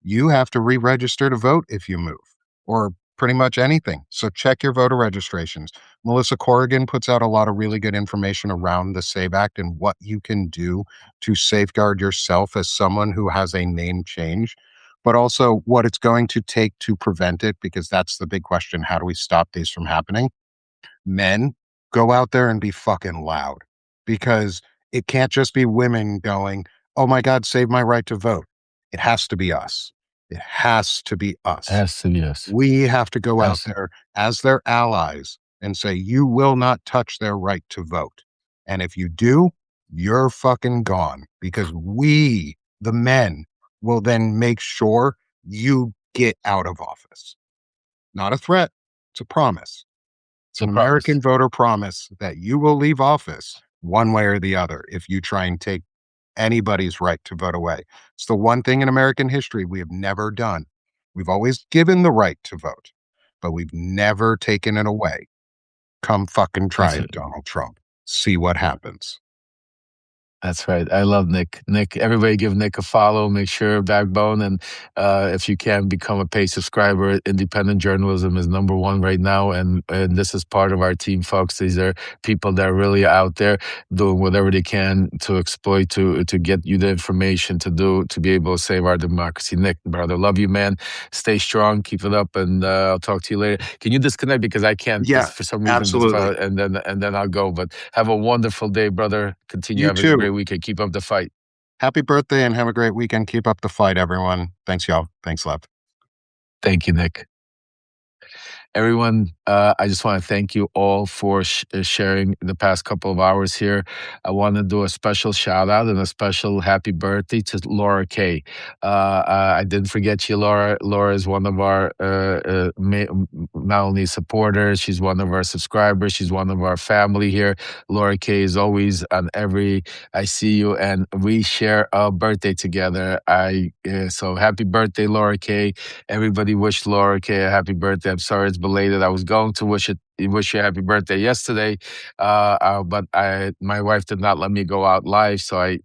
you have to re-register to vote if you move, or pretty much anything. So check your voter registrations. Melissa Corrigan puts out a lot of really good information around the SAVE Act and what you can do to safeguard yourself as someone who has a name change, but also what it's going to take to prevent it, because that's the big question. How do we stop these from happening? Men, go out there and be fucking loud, because it can't just be women going, oh my God, save my right to vote. It has to be us. It has to be us. Has to be yes. We have to go out Has there as their allies and say, you will not touch their right to vote. And if you do, you're fucking gone, because we, the men, will then make sure you get out of office. Not a threat, it's a promise. It's an American voter promise that you will leave office one way or the other if you try and take anybody's right to vote away. It's the one thing in American history we have never done. We've always given the right to vote, but we've never taken it away. Come fucking try That's it, Donald Trump. See what happens. That's right. I love Nick. Nick, everybody give Nick a follow. Make sure Backbone, and if you can, become a paid subscriber. Independent journalism is number one right now, and this is part of our team, folks. These are people that are really out there doing whatever they can to exploit, to get you the information to be able to save our democracy. Nick, brother, love you, man. Stay strong, keep it up, and I'll talk to you later. Can you disconnect because I can't? Yeah, For some reason, absolutely. and then I'll go. But have a wonderful day, brother. Continue You having a great too. weekend. Keep up the fight. Happy birthday and have a great weekend. Keep up the fight, everyone. Thanks, y'all. Thanks, Lev. Thank you, Nick. Everyone, I just want to thank you all for sharing the past couple of hours here. I want to do a special shout out and a special happy birthday to Laura Kay. I didn't forget you, Laura. Laura is one of our not only supporters, she's one of our subscribers, she's one of our family here. Laura Kay is always on every I see you, and we share a birthday together. So happy birthday, Laura Kay. Everybody wish Laura Kay a happy birthday. I'm sorry it's belated. I was going to wish you a happy birthday yesterday, but my wife did not let me go out live, so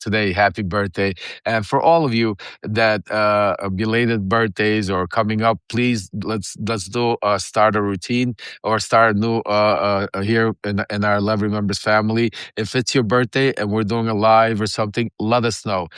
today, happy birthday. And for all of you that belated birthdays or coming up, please let's do start a routine or start a new here in our Lev Remembers family. If it's your birthday and we're doing a live or something, let us know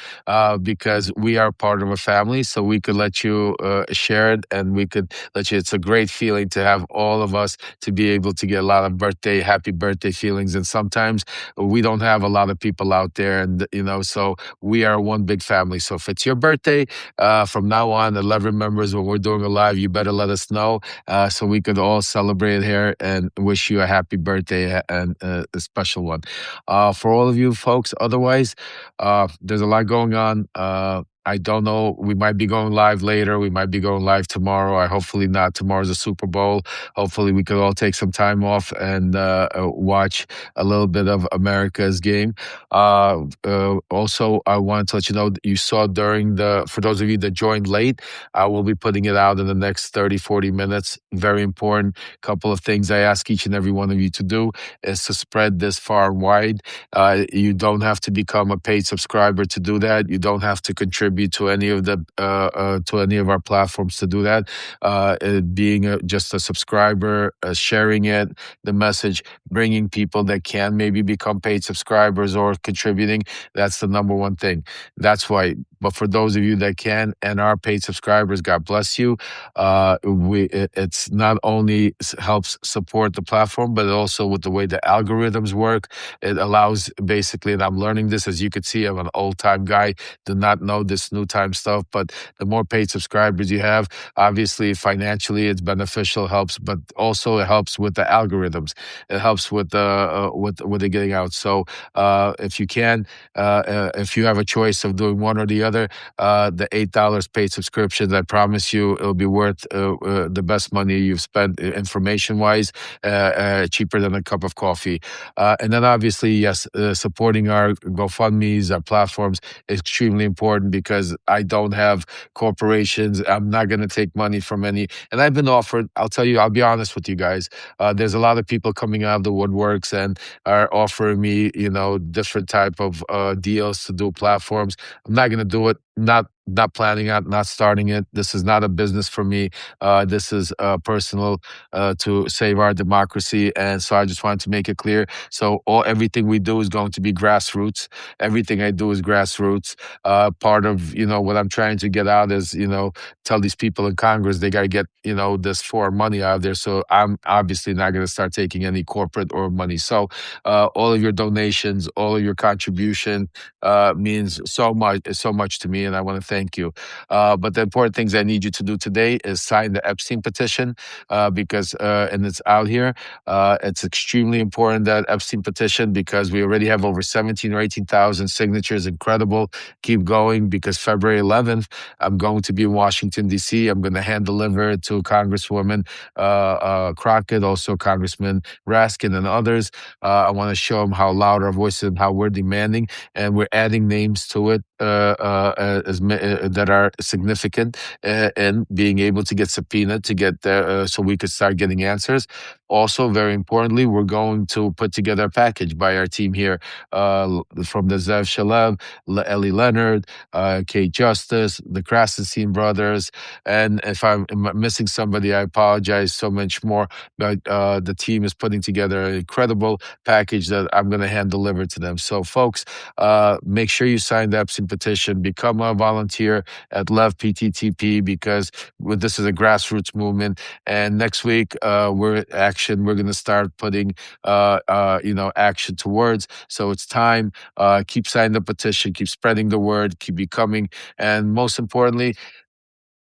because we are part of a family, so we could let you share it and we could let you. It's a great feeling to have all of us to be able to get a lot of happy birthday feelings, and sometimes we don't have a lot of people out there, and so we are one big family. So if it's your birthday, from now on, the Lev Remembers, when we're doing a live, you better let us know so we could all celebrate here and wish you a happy birthday and a special one. For all of you folks, otherwise, there's a lot going on. I don't know. We might be going live later. We might be going live tomorrow. Hopefully not. Tomorrow's a Super Bowl. Hopefully we could all take some time off and watch a little bit of America's game. Also, I wanted to let you know that you saw for those of you that joined late, I will be putting it out in the next 30, 40 minutes. Very important. Couple of things I ask each and every one of you to do is to spread this far and wide. You don't have to become a paid subscriber to do that. You don't have to contribute to any of our platforms to do that. Being just a subscriber, sharing the message, bringing people that can maybe become paid subscribers or contributing. That's the number one thing. That's why. But for those of you that can and are paid subscribers, God bless you. It's not only helps support the platform, but also with the way the algorithms work, it allows basically, and I'm learning this, as you could see, I'm an old time guy, do not know this new time stuff, but the more paid subscribers you have, obviously financially it's beneficial, helps, but also it helps with the algorithms. It helps with the getting out. So if you can, if you have a choice of doing one or the other, the $8 paid subscriptions, I promise you, it'll be worth the best money you've spent information-wise, cheaper than a cup of coffee. And then obviously, yes, supporting our GoFundMes, our platforms is extremely important because I don't have corporations. I'm not going to take money from any. And I've been offered, I'll be honest with you guys, there's a lot of people coming out of the woodworks and are offering me, different type of deals to do platforms. I'm not going to do it. Not planning it, not starting it. This is not a business for me. This is personal to save our democracy. And so I just wanted to make it clear. So everything we do is going to be grassroots. Everything I do is grassroots. Part of, what I'm trying to get out is, tell these people in Congress they got to get, this foreign money out of there. So I'm obviously not going to start taking any corporate or money. So all of your donations, all of your contribution means so much to me, and I want to thank you. But the important things I need you to do today is sign the Epstein petition because, and it's out here. It's extremely important, that Epstein petition, because we already have over 17 or 18,000 signatures. Incredible. Keep going, because February 11th, I'm going to be in Washington, D.C. I'm going to hand deliver it to Congresswoman Crockett, also Congressman Raskin and others. I want to show them how loud our voice is and how we're demanding, and we're adding names to it. that are significant in being able to get subpoenaed to get there, so we could start getting answers. Also, very importantly, we're going to put together a package by our team here, from the Zev Shalev, Ellie Leonard, Kate Justice, the Krasenstein brothers, and if I'm missing somebody, I apologize so much more. But the team is putting together an incredible package that I'm going to hand deliver to them. So, folks, make sure you sign the Epstein petition, become a volunteer at Lev PTTP, because this is a grassroots movement. And next week, we're going to start putting action towards. So it's time. Keep signing the petition, keep spreading the word, keep becoming, and most importantly,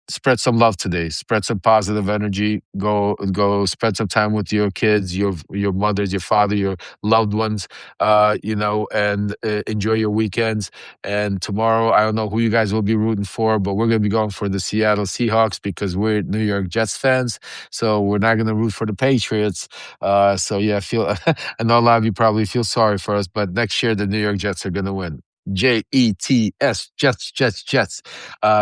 spread some love today. Spread some positive energy. Go spend some time with your kids, your mothers, your father, your loved ones, and enjoy your weekends. And tomorrow, I don't know who you guys will be rooting for, but we're going to be going for the Seattle Seahawks because we're New York Jets fans. So we're not going to root for the Patriots. So yeah, I know a lot of you probably feel sorry for us, but next year the New York Jets are going to win. Jets, Jets, Jets, Jets.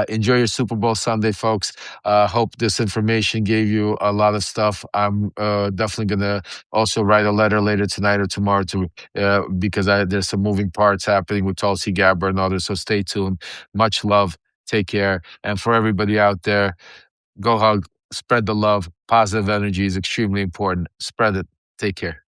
Enjoy your Super Bowl Sunday, folks. Hope this information gave you a lot of stuff. I'm definitely gonna also write a letter later tonight or tomorrow because there's some moving parts happening with Tulsi Gabbard and others. So stay tuned. Much love. Take care. And for everybody out there, go hug. Spread the love. Positive energy is extremely important. Spread it. Take care.